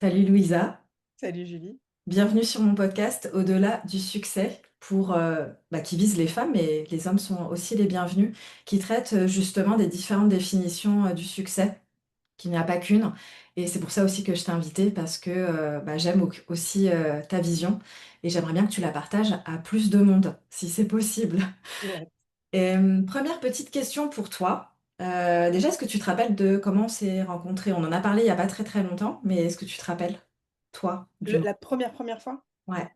Salut Louisa, Salut Julie. bienvenue sur mon podcast Au-delà du succès qui vise les femmes, mais les hommes sont aussi les bienvenus, qui traite justement des différentes définitions du succès, qu'il n'y a pas qu'une. Et c'est pour ça aussi que je t'ai invitée parce que j'aime aussi ta vision et j'aimerais bien que tu la partages à plus de monde, si c'est possible. Ouais. Et, première petite question pour toi. Déjà, est-ce que tu te rappelles de comment on s'est rencontrés? On en a parlé il n'y a pas très très longtemps, mais est-ce que tu te rappelles, toi, du moment? La première fois? Ouais.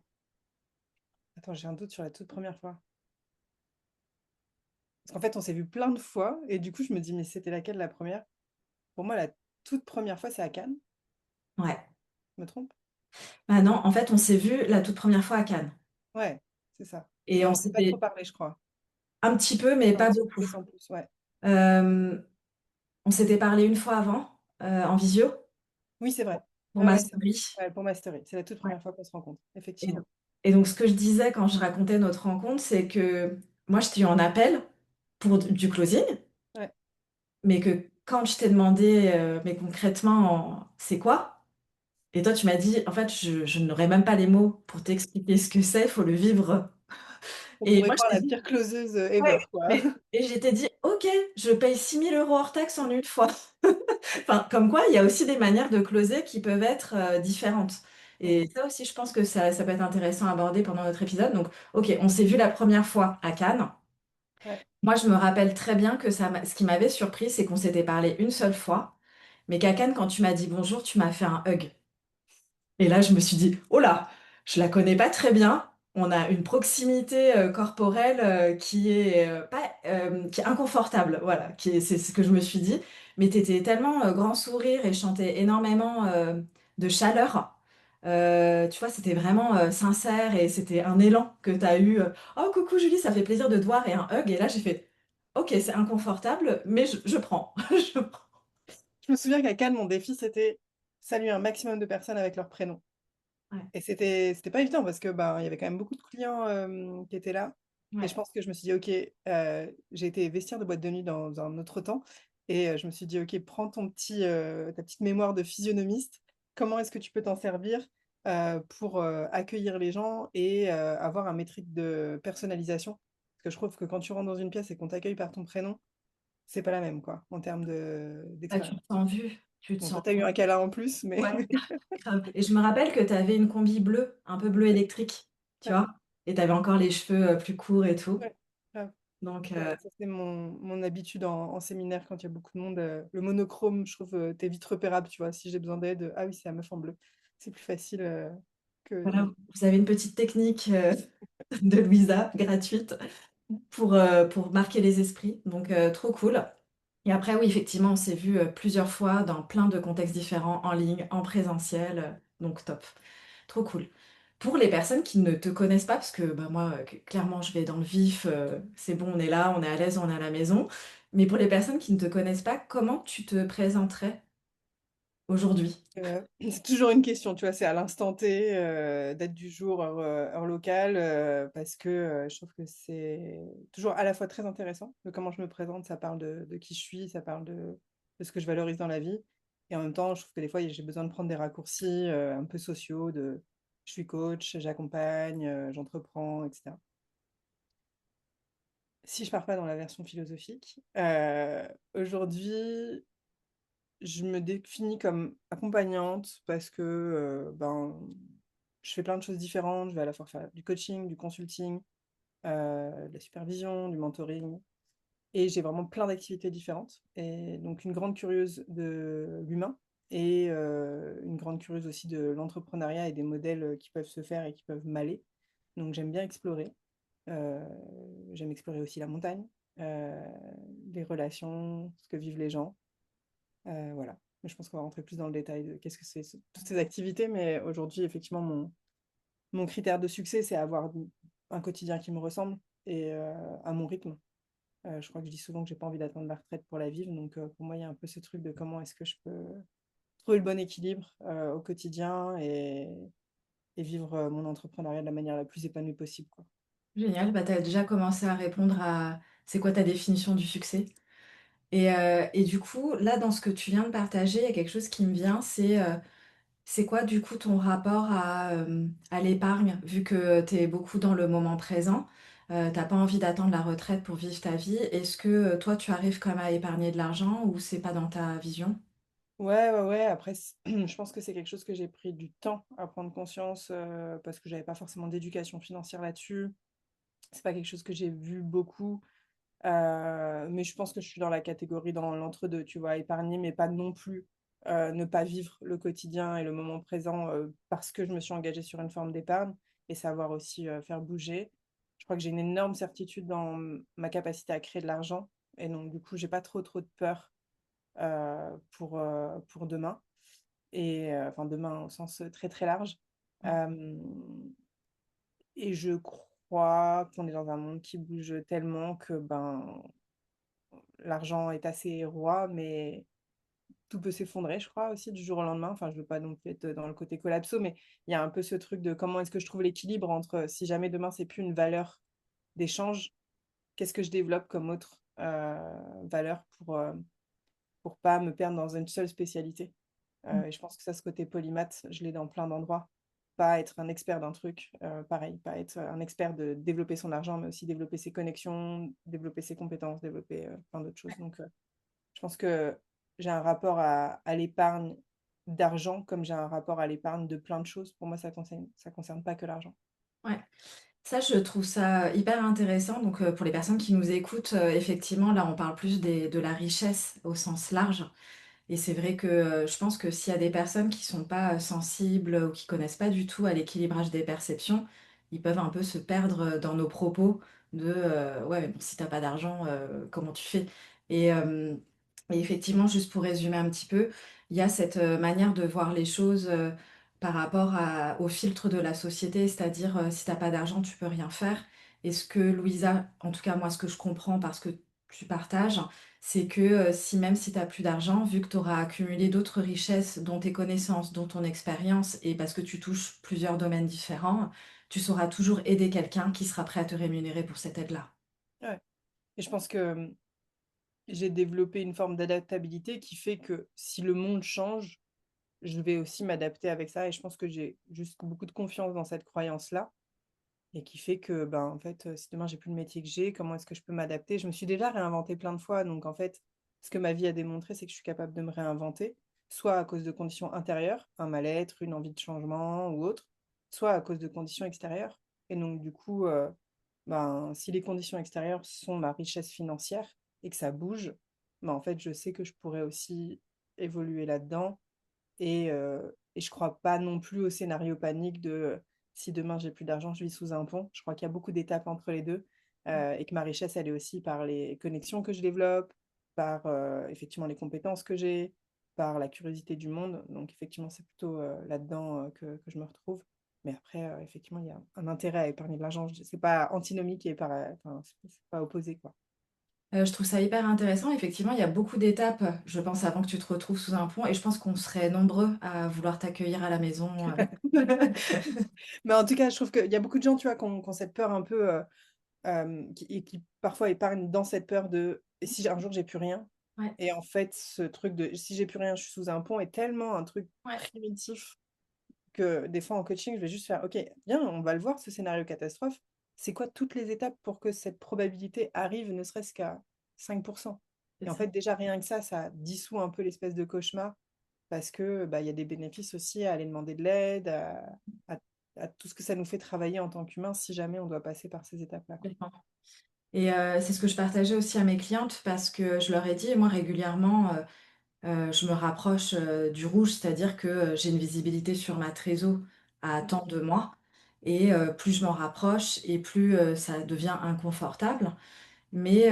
Attends, j'ai un doute sur la toute première fois. Parce qu'en fait, on s'est vu plein de fois et du coup, je me dis, mais c'était laquelle la première? Pour moi, la toute première fois, c'est à Cannes. Ouais. Je me trompe? Ah non, en fait, on s'est vu la toute première fois à Cannes. Ouais, c'est ça. Et Mais on on s'est pas trop s'était parlé, je crois. un petit peu, mais Un pas petit beaucoup. peu sans plus, ouais. Euh, on s'était parlé une fois avant, en visio, Oui, c'est vrai. pour Ouais, ma ouais, c'est vrai. story. Ouais, pour ma story. C'est la toute Ouais. première fois qu'on se rencontre, Et donc, effectivement. et donc, ce que je disais quand je racontais notre rencontre, c'est que moi, je t'ai eu en appel pour du closing, Ouais. mais que quand je t'ai demandé, mais concrètement, c'est quoi? Et toi, tu m'as dit, en fait, je n'aurais même pas les mots pour t'expliquer ce que c'est, il faut le vivre. On Et pourrait moi, je croire t'ai la dit, pire closeuse ouais, ever, quoi. et j'étais dit, ok, je paye 6 000 € hors taxe en une fois. Enfin, comme quoi, il y a aussi des manières de closer qui peuvent être différentes. Mm. Et ça aussi, je pense que ça peut être intéressant à aborder pendant notre épisode. Donc, ok, on s'est vu la première fois à Cannes. Ouais. Moi, je me rappelle très bien que ce qui m'avait surpris, c'est qu'on s'était parlé une seule fois, mais qu'à Cannes, quand tu m'as dit bonjour, tu m'as fait un hug. Et là, je me suis dit, oh là, je la connais pas très bien. On a une proximité corporelle qui est qui est inconfortable. Voilà, c'est ce que je me suis dit. Mais tu étais tellement grand sourire et chantais énormément de chaleur. Tu vois, c'était vraiment sincère et c'était un élan que tu as eu. Oh, coucou Julie, ça fait plaisir de te voir et un hug. Et là, j'ai fait, ok, c'est inconfortable, mais je prends. Je prends. Je me souviens qu'à Cannes, mon défi, c'était saluer un maximum de personnes avec leur prénom. Ouais, Et c'était pas évident parce que, ben, il y avait quand même beaucoup de clients, qui étaient là et je ouais. pense que je me suis dit: «OK», j'ai été vestiaire de boîte de nuit dans un autre temps et je me suis dit: «OK, prends ta petite mémoire de physionomiste. Comment est-ce que tu peux t'en servir, pour, accueillir les gens et avoir un métrique de personnalisation?» Parce que je trouve que quand tu rentres dans une pièce et qu'on t'accueille par ton prénom, c'est pas la même, quoi, en termes Ah, tu te d'expérience. sens vu, tu te Bon, toi, sens. tu as eu un câlin en plus, mais Ouais, grave. Et je me rappelle que tu avais une combi bleue, un peu bleu électrique, tu ouais, vois, et tu avais encore les cheveux plus courts et tout. ouais, grave. Donc, Ça, c'est mon habitude en séminaire quand il y a beaucoup de monde. Le monochrome, je trouve, t'es vite repérable, tu vois. Si j'ai besoin d'aide, ah oui, c'est la meuf en bleu. C'est plus facile voilà, que. vous avez une petite technique de Louisa gratuite pour marquer les esprits. Donc, trop cool. Et après, oui, effectivement, on s'est vu plusieurs fois dans plein de contextes différents, en ligne, en présentiel. Donc, top. Trop cool. Pour les personnes qui ne te connaissent pas, parce que bah, moi, clairement, je vais dans le vif, c'est bon, on est là, on est à l'aise, on est à la maison. Mais pour les personnes qui ne te connaissent pas, comment tu te présenterais aujourd'hui? C'est toujours une question, tu vois. C'est à l'instant T, date du jour, heure locale, parce que je trouve que c'est toujours à la fois très intéressant de comment je me présente. Ça parle de qui je suis, ça parle de ce que je valorise dans la vie. Et en même temps, je trouve que des fois, j'ai besoin de prendre des raccourcis un peu sociaux de je suis coach, j'accompagne, j'entreprends, etc. Si je pars pas dans la version philosophique, aujourd'hui, je me définis comme accompagnante parce que ben, je fais plein de choses différentes. Je vais à la fois faire du coaching, du consulting, de la supervision, du mentoring. Et j'ai vraiment plein d'activités différentes. Et donc une grande curieuse de l'humain et une grande curieuse aussi de l'entrepreneuriat et des modèles qui peuvent se faire et qui peuvent m'aller. Donc j'aime bien explorer. Euh, J'aime explorer aussi la montagne, euh, les relations, ce que vivent les gens. Voilà. Mais je pense qu'on va rentrer plus dans le détail de qu'est-ce que c'est toutes ces activités. Mais aujourd'hui, effectivement, mon critère de succès, c'est avoir un quotidien qui me ressemble et à mon rythme. Je crois que je dis souvent que j'ai pas envie d'attendre la retraite pour la vivre. Donc, pour moi, il y a un peu ce truc de comment est-ce que je peux trouver le bon équilibre au quotidien et vivre mon entrepreneuriat de la manière la plus épanouie possible, quoi. Génial, bah, tu as déjà commencé à répondre à c'est quoi ta définition du succès? Et du coup, là, dans ce que tu viens de partager, il y a quelque chose qui me vient, c'est C'est quoi du coup ton rapport à l'épargne, vu que tu es beaucoup dans le moment présent, t'as pas envie d'attendre la retraite pour vivre ta vie. Est-ce que toi tu arrives quand même à épargner de l'argent ou c'est pas dans ta vision? Ouais, ouais, ouais. Après, je pense que c'est quelque chose que j'ai pris du temps à prendre conscience parce que j'avais pas forcément d'éducation financière là-dessus. C'est pas quelque chose que j'ai vu beaucoup. Mais je pense que je suis dans la catégorie dans l'entre-deux, tu vois, épargner, mais pas non plus ne pas vivre le quotidien et le moment présent parce que je me suis engagée sur une forme d'épargne et savoir aussi faire bouger. Je crois que j'ai une énorme certitude dans ma capacité à créer de l'argent et donc du coup, j'ai pas trop de peur pour demain et enfin demain au sens très large. Euh, et je crois qu'on est dans un monde qui bouge tellement que ben l'argent est assez roi, mais tout peut s'effondrer, je crois, aussi du jour au lendemain. Enfin, je veux pas non plus être dans le côté collapso, mais il y a un peu ce truc de comment est-ce que je trouve l'équilibre entre si jamais demain c'est plus une valeur d'échange, qu'est-ce que je développe comme autre valeur pour pas me perdre dans une seule spécialité. Et je pense que ça, ce côté polymath, je l'ai dans plein d'endroits. Pas être un expert d'un truc, pareil, pas être un expert de développer son argent, mais aussi développer ses connexions, développer ses compétences, développer plein d'autres choses. Donc, je pense que j'ai un rapport à l'épargne d'argent comme j'ai un rapport à l'épargne de plein de choses. Pour moi, ça concerne pas que l'argent. Ouais. Ça, je trouve ça hyper intéressant. Donc, pour les personnes qui nous écoutent, effectivement, là, on parle plus de la richesse au sens large. Et c'est vrai que je pense que s'il y a des personnes qui sont pas sensibles ou qui connaissent pas du tout à l'équilibrage des perceptions, ils peuvent un peu se perdre dans nos propos de ouais, mais bon, si t'as pas d'argent, comment tu fais? Et, euh, et effectivement, juste pour résumer un petit peu, il y a cette manière de voir les choses par rapport au filtre de la société, c'est-à-dire si t'as pas d'argent, tu peux rien faire. Et ce que Louisa, en tout cas moi, ce que je comprends parce que tu partages, c'est que si même si tu n'as plus d'argent, vu que tu auras accumulé d'autres richesses, dont tes connaissances, dont ton expérience, et parce que tu touches plusieurs domaines différents, tu sauras toujours aider quelqu'un qui sera prêt à te rémunérer pour cette aide-là. Ouais. Et je pense que j'ai développé une forme d'adaptabilité qui fait que si le monde change, je vais aussi m'adapter avec ça. Et je pense que j'ai juste beaucoup de confiance dans cette croyance-là. Et qui fait que, ben, en fait, si demain j'ai plus le métier que j'ai, comment est-ce que je peux m'adapter? Je me suis déjà réinventée plein de fois. Donc, en fait, ce que ma vie a démontré, c'est que je suis capable de me réinventer, soit à cause de conditions intérieures, un mal-être, une envie de changement ou autre, soit à cause de conditions extérieures. Et donc, du coup, ben, si les conditions extérieures sont ma richesse financière et que ça bouge, ben, en fait, je sais que je pourrais aussi évoluer là-dedans et je crois pas non plus au scénario panique de si demain j'ai plus d'argent, je vis sous un pont. Je crois qu'il y a beaucoup d'étapes entre les deux et que ma richesse, elle est aussi par les connexions que je développe, par effectivement les compétences que j'ai, par la curiosité du monde. Donc effectivement, c'est plutôt là-dedans que je me retrouve. Mais après, effectivement, il y a un intérêt à épargner de l'argent. C'est pas antinomique et enfin, c'est pas opposé, quoi. Je trouve ça hyper intéressant. Effectivement, il y a beaucoup d'étapes, je pense, avant que tu te retrouves sous un pont, et je pense qu'on serait nombreux à vouloir t'accueillir à la maison. Mais en tout cas, je trouve qu'il y a beaucoup de gens, tu vois, qui ont cette peur un peu et qui parfois épargnent dans cette peur de et si un jour j'ai plus rien. Ouais, Et en fait, ce truc de si j'ai plus rien, je suis sous un pont est tellement un truc ouais. primitif que des fois en coaching, je vais juste faire, OK, bien, on va le voir, ce scénario catastrophe. C'est quoi toutes les étapes pour que cette probabilité arrive, ne serait-ce qu'à 5%? C'est Et en ça. fait, déjà, rien que ça dissout un peu l'espèce de cauchemar parce que bah, il y a des bénéfices aussi à aller demander de l'aide, à- à tout ce que ça nous fait travailler en tant qu'humain si jamais on doit passer par ces étapes-là, quoi. Complètement. Et c'est ce que je partageais aussi à mes clientes parce que je leur ai dit, moi régulièrement, je me rapproche du rouge, c'est-à-dire que j'ai une visibilité sur ma trésor à tant de mois. Et plus je m'en rapproche et plus ça devient inconfortable. Mais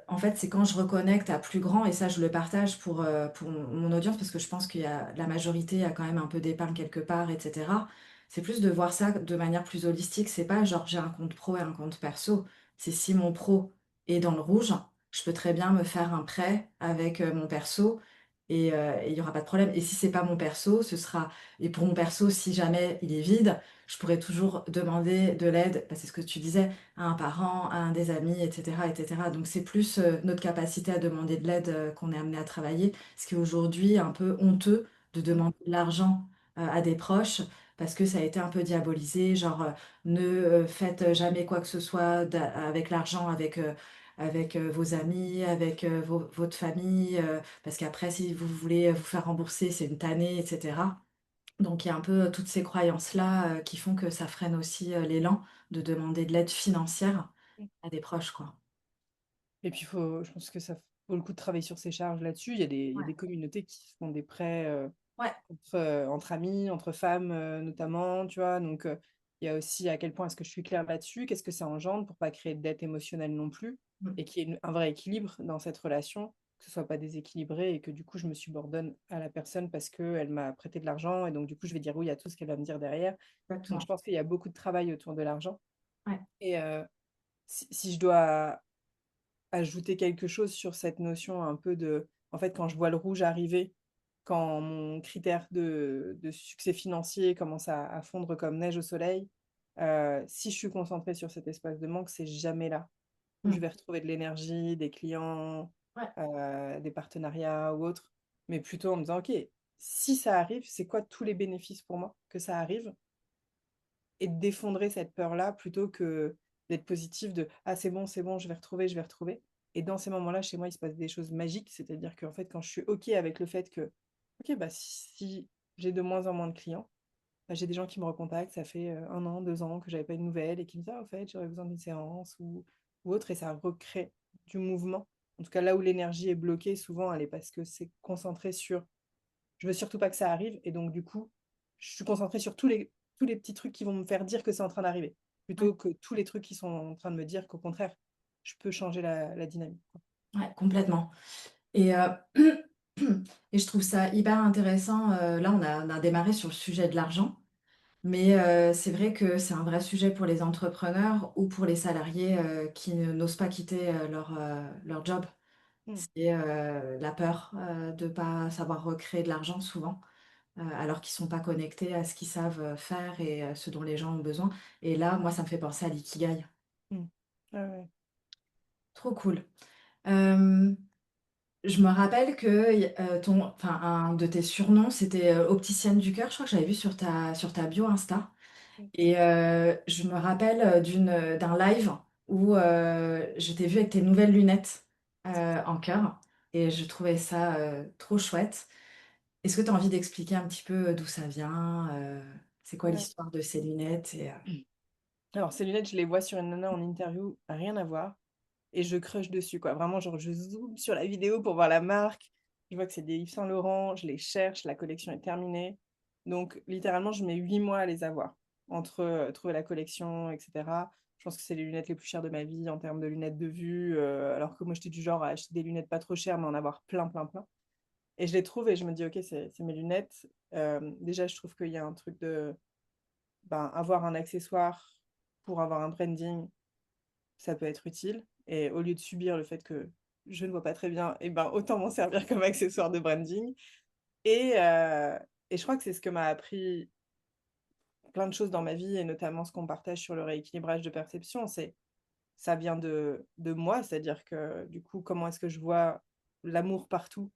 en fait, c'est quand je reconnecte à plus grand, et ça, je le partage pour mon audience, parce que je pense qu'il y a la majorité a quand même un peu d'épargne quelque part, etc. C'est plus de voir ça de manière plus holistique. C'est pas genre j'ai un compte pro et un compte perso. C'est si mon pro est dans le rouge, je peux très bien me faire un prêt avec mon perso et il n'y aura pas de problème. Et si c'est pas mon perso, ce sera. Et pour mon perso, si jamais il est vide, je pourrais toujours demander de l'aide, c'est ce que tu disais à un parent, à un des amis, etc., etc. Donc c'est plus notre capacité à demander de l'aide qu'on est amené à travailler, ce qui est aujourd'hui un peu honteux de demander de l'argent à des proches parce que ça a été un peu diabolisé, genre ne faites jamais quoi que ce soit avec l'argent, avec vos amis, avec votre famille, parce qu'après, si vous voulez vous faire rembourser, c'est une tannée, etc. Donc il y a un peu toutes ces croyances-là qui font que ça freine aussi l'élan de demander de l'aide financière à des proches, quoi. Et puis, je pense que ça vaut le coup de travailler sur ses charges là-dessus. Il y a Ouais. des communautés qui font des prêts Ouais. entre amis, entre femmes notamment, tu vois. Donc, il y a aussi à quel point est-ce que je suis claire là-dessus, qu'est-ce que ça engendre pour pas créer de dette émotionnelle non plus, Mm. et qu'il y ait un vrai équilibre dans cette relation, que ce soit pas déséquilibré et que du coup, je me subordonne à la personne parce qu'elle m'a prêté de l'argent et donc du coup, je vais dire oui à tout ce qu'elle va me dire derrière. Donc, je Exactement. pense qu'il y a beaucoup de travail autour de l'argent. Ouais. Et si je dois ajouter quelque chose sur cette notion un peu de, en fait, quand je vois le rouge arriver, quand mon critère de succès financier commence à fondre comme neige au soleil, si je suis concentrée sur cet espace de manque, c'est jamais là où je Mm. vais retrouver de l'énergie, des clients, Ouais. des partenariats ou autres, mais plutôt en me disant, OK, si ça arrive, c'est quoi tous les bénéfices pour moi que ça arrive? Et d'effondrer cette peur-là plutôt que d'être positif de ah c'est bon, je vais retrouver. Et dans ces moments-là, chez moi, il se passe des choses magiques, c'est-à-dire qu'en fait, quand je suis OK avec le fait que OK, bah si j'ai de moins en moins de clients, bah, j'ai des gens qui me recontactent, ça fait 1 an, 2 ans que j'avais pas de nouvelles et qui me disent ah au fait j'aurais besoin d'une séance ou autre et ça recrée du mouvement. En tout cas, là où l'énergie est bloquée, souvent elle est parce que c'est concentré sur je veux surtout pas que ça arrive. Et donc, du coup, je suis concentrée sur tous les petits trucs qui vont me faire dire que c'est en train d'arriver, Ouais. plutôt que tous les trucs qui sont en train de me dire qu'au contraire, je peux changer la dynamique, quoi. Ouais, complètement. Et, et je trouve ça hyper intéressant. Là, on a démarré sur le sujet de l'argent, mais c'est vrai que c'est un vrai sujet pour les entrepreneurs ou pour les salariés qui n'osent pas quitter leur job. Hmm, C'est la peur de ne pas savoir recréer de l'argent souvent, alors qu'ils sont pas connectés à ce qu'ils savent faire et ce dont les gens ont besoin. Et là, moi, ça me fait penser à l'ikigai. hmm. Ah ouais. Trop cool. Euh, je me rappelle que enfin, un de tes surnoms, c'était opticienne du cœur. Je crois que j'avais vu sur ta bio Insta. Et je me rappelle d'un live où je t'ai vu avec tes nouvelles lunettes en cœur. Et je trouvais ça trop chouette. Est-ce que tu as envie d'expliquer un petit peu d'où ça vient c'est quoi Ouais. l'histoire de ces lunettes Alors, ces lunettes, je les vois sur une nana en interview, rien à voir. Et je crush dessus, quoi. Vraiment, genre, je zoome sur la vidéo pour voir la marque. Je vois que c'est des Yves Saint Laurent, je les cherche, la collection est terminée. Donc, littéralement, je mets 8 mois à les avoir, entre trouver la collection, etc. Je pense que c'est les lunettes les plus chères de ma vie en termes de lunettes de vue, alors que moi, j'étais du genre à acheter des lunettes pas trop chères, mais en avoir plein, plein, plein. Et je les trouve et je me dis, OK, c'est mes lunettes. Déjà, je trouve qu'il y a un truc de ben, avoir un accessoire pour avoir un branding, ça peut être utile. Et au lieu de subir le fait que je ne vois pas très bien, et ben, autant m'en servir comme accessoire de branding. Et, euh, et je crois que c'est ce que m'a appris plein de choses dans ma vie, et notamment ce qu'on partage sur le rééquilibrage de perception. C'est ça vient de moi, c'est-à-dire que du coup, comment est-ce que je vois l'amour partout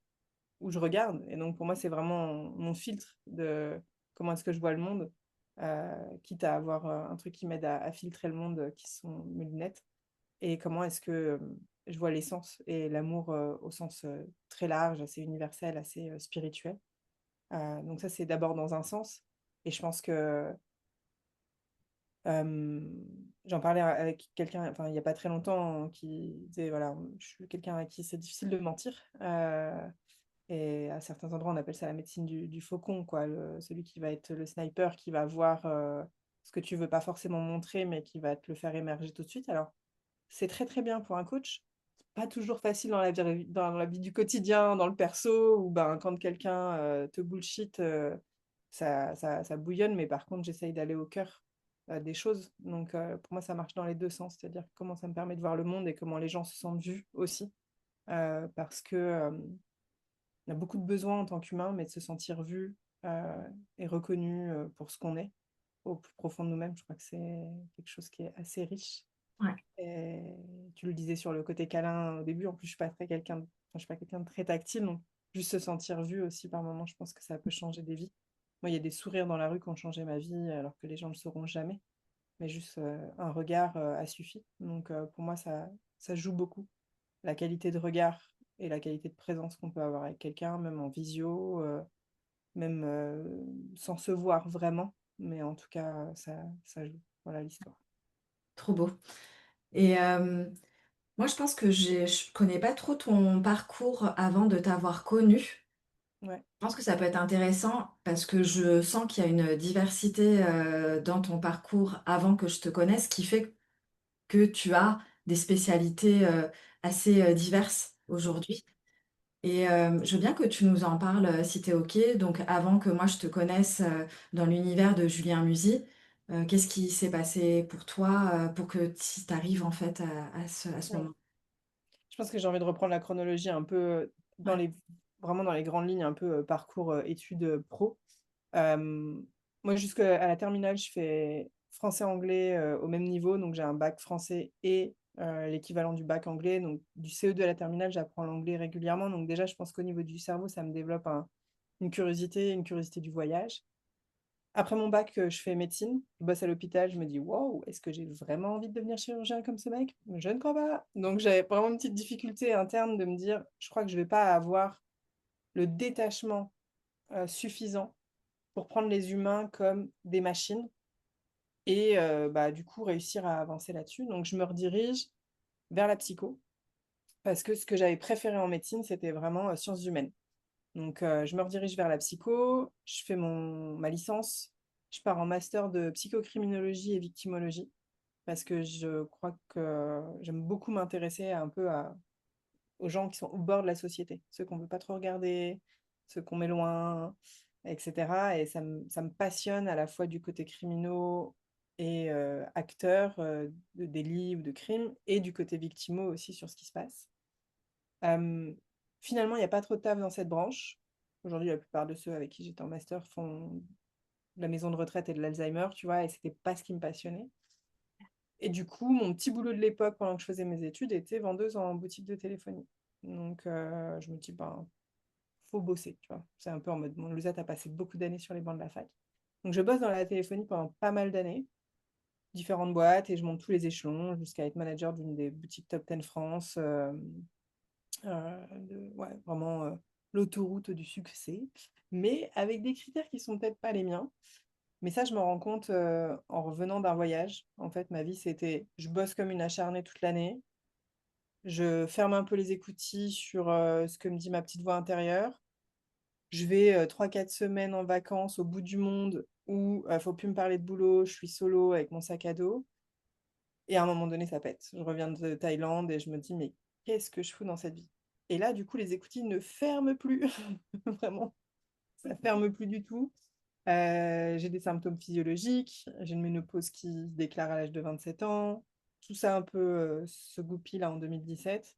où je regarde. Et donc, pour moi, c'est vraiment mon filtre de comment est-ce que je vois le monde, quitte à avoir un truc qui m'aide à filtrer le monde, qui sont mes lunettes. Et comment est-ce que je vois l'essence et l'amour au sens très large, assez universel, assez spirituel. Donc ça, c'est d'abord dans un sens. Et je pense que euh, j'en parlais avec quelqu'un, enfin, il n'y a pas très longtemps, qui disait, voilà, je suis quelqu'un à qui c'est difficile de mentir. Et à certains endroits, on appelle ça la médecine du faucon, quoi. Celui qui va être le sniper, qui va voir ce que tu veux pas forcément montrer, mais qui va te le faire émerger tout de suite. Alors, c'est très très bien pour un coach. C'est pas toujours facile dans la vie du quotidien, dans le perso, ou ben, quand quelqu'un te bullshit, ça bouillonne, mais par contre, j'essaye d'aller au cœur des choses. Donc, pour moi, ça marche dans les deux sens, c'est-à-dire comment ça me permet de voir le monde et comment les gens se sentent vus aussi. Parce que on a beaucoup de besoins en tant qu'humain, mais de se sentir vu et reconnu pour ce qu'on est au plus profond de nous-mêmes, je crois que c'est quelque chose qui est assez riche. Ouais, Et tu le disais sur le côté câlin au début, en plus, je suis pas quelqu'un de très tactile, donc juste se sentir vu aussi par moment, je pense que ça peut changer des vies. Moi, il y a des sourires dans la rue qui ont changé ma vie alors que les gens ne le sauront jamais. Mais juste un regard a suffi. Donc pour moi, ça joue beaucoup. La qualité de regard et la qualité de présence qu'on peut avoir avec quelqu'un, même en visio, même sans se voir vraiment. Mais en tout cas, ça joue. Voilà l'histoire. Trop beau. Et moi, je pense que je connais pas trop ton parcours avant de t'avoir connu. Ouais, Je pense que ça peut être intéressant parce que je sens qu'il y a une diversité dans ton parcours avant que je te connaisse qui fait que tu as des spécialités assez diverses aujourd'hui. Et je veux bien que tu nous en parles si tu es OK. Donc, avant que moi je te connaisse dans l'univers de Julien Musy, qu'est-ce qui s'est passé pour toi pour que tu arrives en fait à ce ouais. moment? Je pense que j'ai envie de reprendre la chronologie un peu Ouais, vraiment dans les grandes lignes, un peu parcours études pro. Euh, Moi, jusqu'à la terminale, je fais français-anglais au même niveau. Donc, j'ai un bac français et l'équivalent du bac anglais. Donc, du CE2 à la terminale, j'apprends l'anglais régulièrement. Donc, déjà, je pense qu'au niveau du cerveau, ça me développe une curiosité du voyage. Après mon bac, je fais médecine, je bosse à l'hôpital, je me dis, wow, est-ce que j'ai vraiment envie de devenir chirurgien comme ce mec? Je ne crois pas. Donc j'avais vraiment une petite difficulté interne de me dire, je crois que je ne vais pas avoir le détachement suffisant pour prendre les humains comme des machines et bah, du coup réussir à avancer là-dessus. Donc je me redirige vers la psycho parce que ce que j'avais préféré en médecine, c'était vraiment sciences humaines. Donc, je me redirige vers la psycho, je fais ma licence, je pars en master de psychocriminologie et victimologie parce que je crois que j'aime beaucoup m'intéresser un peu aux gens qui sont au bord de la société, ceux qu'on ne veut pas trop regarder, ceux qu'on met loin, etc. Et ça me passionne à la fois du côté criminaux et acteurs de délits ou de crimes et du côté victimo aussi sur ce qui se passe. Euh, Finalement, il n'y a pas trop de taf dans cette branche. Aujourd'hui, la plupart de ceux avec qui j'étais en master font de la maison de retraite et de l'Alzheimer, tu vois, et c'était pas ce qui me passionnait. Et du coup, mon petit boulot de l'époque, pendant que je faisais mes études, était vendeuse en boutique de téléphonie. Donc, je me dis, ben, faut bosser, tu vois. C'est un peu en mode, bon, Louisa, t'as passé beaucoup d'années sur les bancs de la fac. Donc, je bosse dans la téléphonie pendant pas mal d'années, différentes boîtes, et je monte tous les échelons jusqu'à être manager d'une des boutiques Top 10 France. Ouais, vraiment l'autoroute du succès, mais avec des critères qui sont peut-être pas les miens. Mais ça, je me rends compte en revenant d'un voyage. En fait, ma vie, c'était je bosse comme une acharnée toute l'année, je ferme un peu les écoutilles sur ce que me dit ma petite voix intérieure. Je vais 3-4 semaines en vacances au bout du monde où faut plus me parler de boulot, je suis solo avec mon sac à dos. Et à un moment donné, ça pète. Je reviens de Thaïlande et je me dis, mais qu'est-ce que je fous dans cette vie? Et là, du coup, les écoutilles ne ferment plus. Vraiment, ça ferme plus du tout. J'ai des symptômes physiologiques, j'ai une ménopause qui se déclare à l'âge de 27 ans. Tout ça un peu se goupille là en 2017.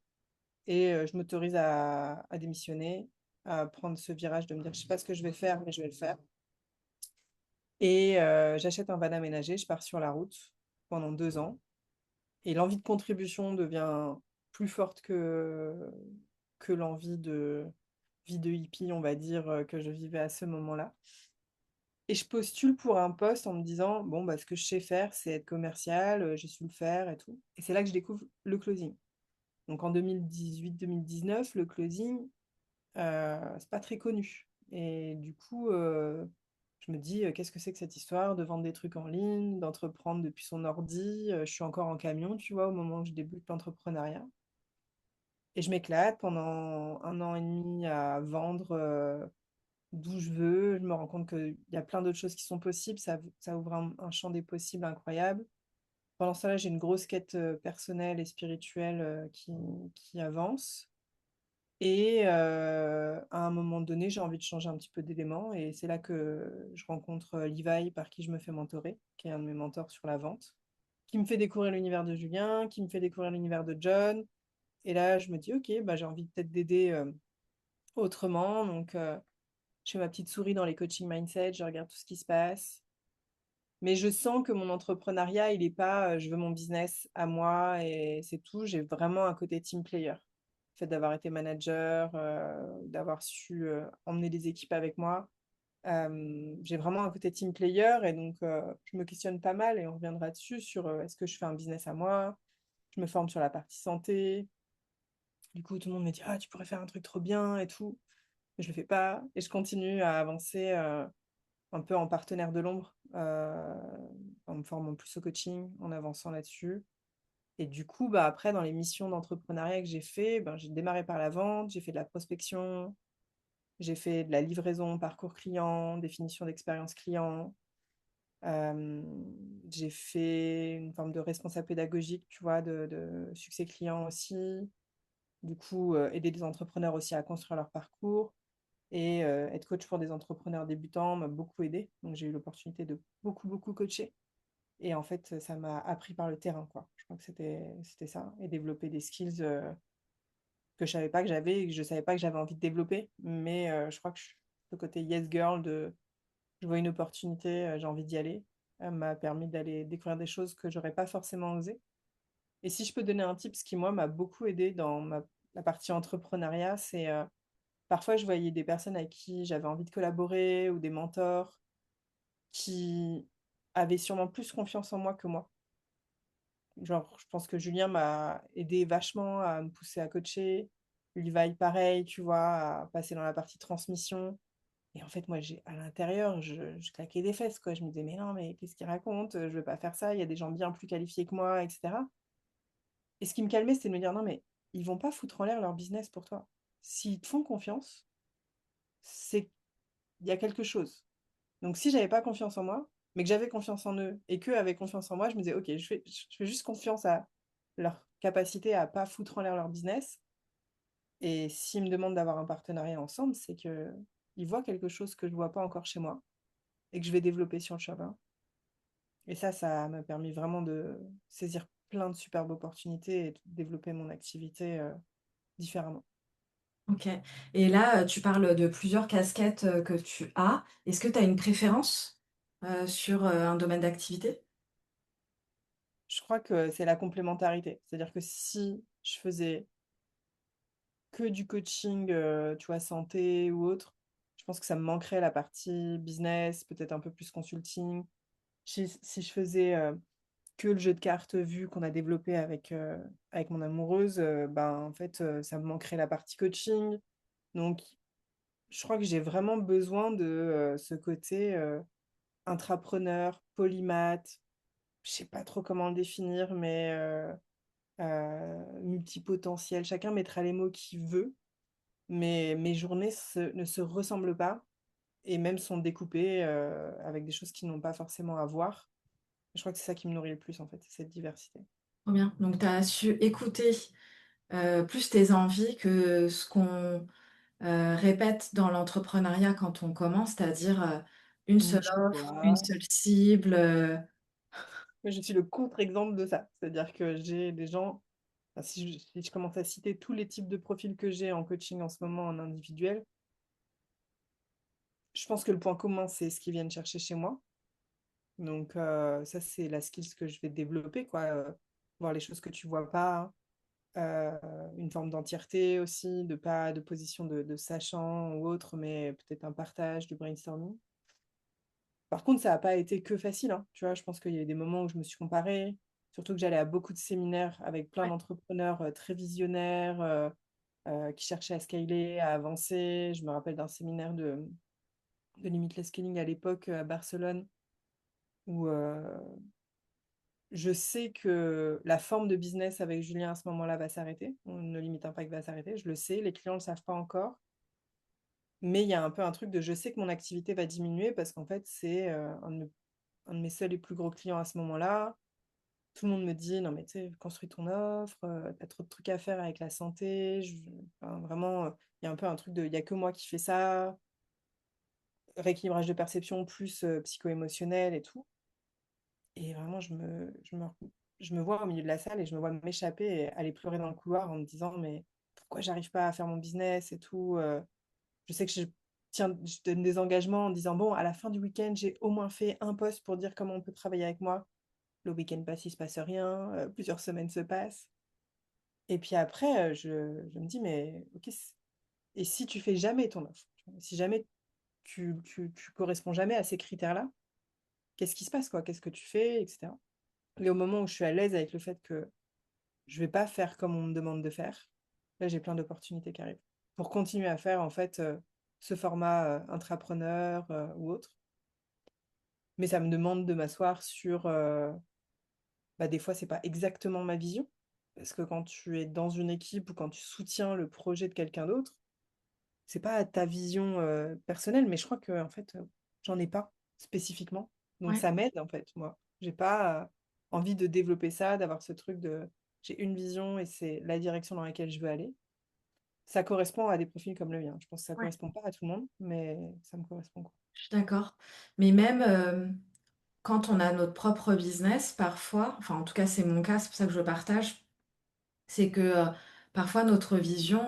Et je m'autorise à démissionner, à prendre ce virage de me dire, je sais pas ce que je vais faire, mais je vais le faire. Et j'achète un van aménagé, je pars sur la route pendant 2 ans. Et l'envie de contribution devient plus forte que l'envie de vie de hippie, on va dire, que je vivais à ce moment-là. Et je postule pour un poste en me disant, bon, bah, ce que je sais faire, c'est être commercial, j'ai su le faire et tout. Et c'est là que je découvre le closing. Donc en 2018-2019, le closing, c'est pas très connu. Et du coup, je me dis, qu'est-ce que c'est que cette histoire de vendre des trucs en ligne, d'entreprendre depuis son ordi? Je suis encore en camion, tu vois, au moment où je débute l'entrepreneuriat. Et je m'éclate pendant 1 an et demi à vendre d'où je veux. Je me rends compte qu'il y a plein d'autres choses qui sont possibles. Ça ouvre un champ des possibles incroyable. Pendant ce temps-là, j'ai une grosse quête personnelle et spirituelle qui avance. Et à un moment donné, j'ai envie de changer un petit peu d'élément. Et c'est là que je rencontre Levi, par qui je me fais mentorer, qui est un de mes mentors sur la vente, qui me fait découvrir l'univers de Julien, qui me fait découvrir l'univers de John. Et là, je me dis, OK, bah, j'ai envie peut-être d'aider autrement. Donc, je fais ma petite souris dans les coaching mindset, je regarde tout ce qui se passe. Mais je sens que mon entrepreneuriat, il n'est pas je veux mon business à moi et c'est tout. J'ai vraiment un côté team player. Le fait d'avoir été manager, d'avoir su emmener des équipes avec moi, J'ai vraiment un côté team player et donc je me questionne pas mal et on reviendra dessus sur est-ce que je fais un business à moi? Je me forme sur la partie santé. Du coup, tout le monde me dit, ah, tu pourrais faire un truc trop bien et tout. Mais je le fais pas et je continue à avancer un peu en partenaire de l'ombre, en me formant plus au coaching, en avançant là-dessus. Et du coup, bah, après, dans les missions d'entrepreneuriat que j'ai fait, ben, j'ai démarré par la vente, j'ai fait de la prospection, j'ai fait de la livraison, parcours client, définition d'expérience client. Euh, j'ai fait une forme de responsable pédagogique, tu vois, de succès client aussi. Du coup, aider des entrepreneurs aussi à construire leur parcours et être coach pour des entrepreneurs débutants m'a beaucoup aidé. Donc, j'ai eu l'opportunité de beaucoup, beaucoup coacher. Et en fait, ça m'a appris par le terrain, quoi. Je crois que c'était ça. Et développer des skills que je savais pas que j'avais et que je savais pas que j'avais envie de développer. Mais je crois que le côté yes girl de je vois une opportunité, j'ai envie d'y aller, m'a permis d'aller découvrir des choses que j'aurais pas forcément osé. Et si je peux donner un tip, ce qui, moi, m'a beaucoup aidé dans la partie entrepreneuriat, c'est parfois je voyais des personnes avec qui j'avais envie de collaborer ou des mentors qui avaient sûrement plus confiance en moi que moi. Genre, je pense que Julien m'a aidé vachement à me pousser à coacher. Levi, pareil, tu vois, à passer dans la partie transmission. Et en fait, moi, à l'intérieur, je claquais des fesses, quoi. Je me disais, mais non, mais qu'est-ce qu'il raconte? Je veux pas faire ça. Il y a des gens bien plus qualifiés que moi, etc. Et ce qui me calmait, c'était de me dire, non, mais ils vont pas foutre en l'air leur business pour toi. S'ils te font confiance, c'est il y a quelque chose. Donc, si j'avais pas confiance en moi, mais que j'avais confiance en eux et qu'eux avaient confiance en moi, je me disais, OK, je fais juste confiance à leur capacité à pas foutre en l'air leur business. Et s'ils me demandent d'avoir un partenariat ensemble, c'est que ils voient quelque chose que je vois pas encore chez moi et que je vais développer sur le chemin. Et ça m'a permis vraiment de saisir plein de superbes opportunités et de développer mon activité différemment. Ok. Et là, tu parles de plusieurs casquettes que tu as. Est-ce que tu as une préférence sur un domaine d'activité? Je crois que c'est la complémentarité. C'est-à-dire que si je faisais que du coaching, tu vois, santé ou autre, je pense que ça me manquerait la partie business, peut-être un peu plus consulting. Si je faisais que le jeu de cartes vu qu'on a développé avec mon amoureuse, ben, en fait, ça me manquerait la partie coaching. Donc, je crois que j'ai vraiment besoin de ce côté intrapreneur, polymath, je sais pas trop comment le définir, mais multipotentiel. Chacun mettra les mots qu'il veut, mais mes journées ne se ressemblent pas et même sont découpées avec des choses qui n'ont pas forcément à voir. Je crois que c'est ça qui me nourrit le plus, en fait, c'est cette diversité. Trop bien. Donc, tu as su écouter plus tes envies que ce qu'on répète dans l'entrepreneuriat quand on commence, c'est-à-dire une seule Niche offre, une quoi. seule cible. Moi, je suis le contre-exemple de ça. C'est-à-dire que j'ai des gens, enfin, si je commence à citer tous les types de profils que j'ai en coaching en ce moment en individuel, je pense que le point commun, c'est ce qu'ils viennent chercher chez moi. Donc, ça, c'est la skills que je vais développer, quoi. Voir les choses que tu vois pas, euh, une forme d'entièreté aussi, de pas de position de sachant ou autre, mais peut-être un partage, du brainstorming. Par contre, ça n'a pas été que facile, hein. Tu vois, je pense qu'il y a eu des moments où je me suis comparée, surtout que j'allais à beaucoup de séminaires avec plein Ouais. d'entrepreneurs très visionnaires qui cherchaient à scaler, à avancer. Je me rappelle d'un séminaire de Limitless Scaling à l'époque à Barcelone où je sais que la forme de business avec Julien à ce moment-là va s'arrêter. On ne limite impact va s'arrêter. Je le sais, les clients ne le savent pas encore. Mais il y a un peu un truc de je sais que mon activité va diminuer parce qu'en fait, c'est un de mes seuls et plus gros clients à ce moment-là. Tout le monde me dit, non mais tu sais, construis ton offre, t'as trop de trucs à faire avec la santé. Enfin, vraiment, il y a un peu un truc de, il n'y a que moi qui fais ça. Rééquilibrage de perception plus psycho-émotionnel et tout. Et vraiment, je me vois au milieu de la salle et je me vois m'échapper et aller pleurer dans le couloir en me disant, mais pourquoi j'arrive pas à faire mon business et tout. Je sais que je donne des engagements en disant, bon, à la fin du week-end, j'ai au moins fait un post pour dire comment on peut travailler avec moi. Le week-end passe, il se passe rien, plusieurs semaines se passent. Et puis après, je me dis, mais ok, et si tu fais jamais ton offre? Si jamais tu corresponds jamais à ces critères-là. Qu'est-ce qui se passe, quoi? Qu'est-ce que tu fais, etc. Et au moment où je suis à l'aise avec le fait que je vais pas faire comme on me demande de faire, là, j'ai plein d'opportunités qui arrivent pour continuer à faire, en fait, ce format intrapreneur ou autre. Mais ça me demande de m'asseoir sur, bah, des fois, c'est pas exactement ma vision. Parce que quand tu es dans une équipe ou quand tu soutiens le projet de quelqu'un d'autre, c'est pas ta vision personnelle, mais je crois que en fait, j'en ai pas spécifiquement. Donc Ouais, ça m'aide en fait, moi. J'ai pas envie de développer ça, d'avoir ce truc de j'ai une vision et c'est la direction dans laquelle je veux aller. Ça correspond à des profils comme le mien. Je pense que ça ouais, correspond pas à tout le monde, mais ça me correspond, quoi. je suis d'accord. Mais même quand on a notre propre business, parfois, enfin en tout cas c'est mon cas, c'est pour ça que je le partage, c'est que parfois notre vision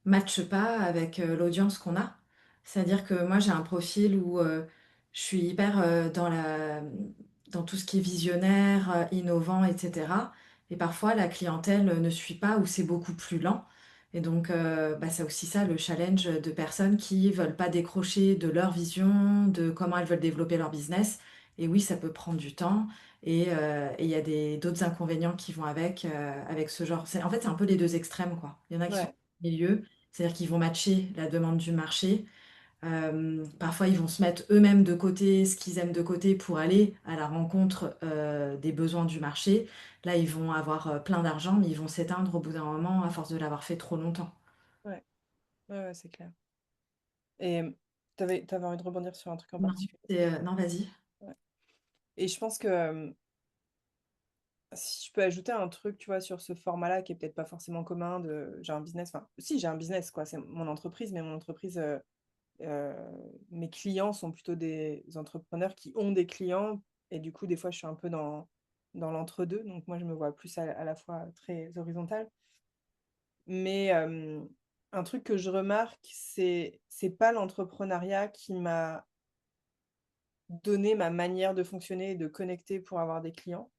matche pas avec l'audience qu'on a. C'est-à-dire que moi j'ai un profil où je suis hyper dans tout ce qui est visionnaire, innovant, etc. Et parfois la clientèle ne suit pas ou c'est beaucoup plus lent. Et donc bah, c'est aussi ça le challenge de personnes qui veulent pas décrocher de leur vision, de comment elles veulent développer leur business. Et oui, ça peut prendre du temps. Et il y a d'autres inconvénients qui vont avec ce genre. En fait, c'est un peu les deux extrêmes, quoi. Il y en a qui sont Ouais, au milieu, c'est-à-dire qu'ils vont matcher la demande du marché. Parfois, ils vont se mettre eux-mêmes de côté, ce qu'ils aiment de côté pour aller à la rencontre des besoins du marché. Là, ils vont avoir plein d'argent, mais ils vont s'éteindre au bout d'un moment à force de l'avoir fait trop longtemps. ouais, ouais, c'est clair. Et t'avais envie de rebondir sur un truc en Non, particulier? non, vas-y. Ouais. Et je pense que si je peux ajouter un truc, tu vois, sur ce format-là qui est peut-être pas forcément commun de j'ai un business, enfin, si j'ai un business, quoi, c'est mon entreprise, mais mon entreprise, euh, mes clients sont plutôt des entrepreneurs qui ont des clients, et du coup, des fois, je suis un peu dans l'entre-deux, donc moi, je me vois plus à la fois très horizontale. Mais un truc que je remarque, c'est pas l'entrepreneuriat qui m'a donné ma manière de fonctionner et de connecter pour avoir des clients.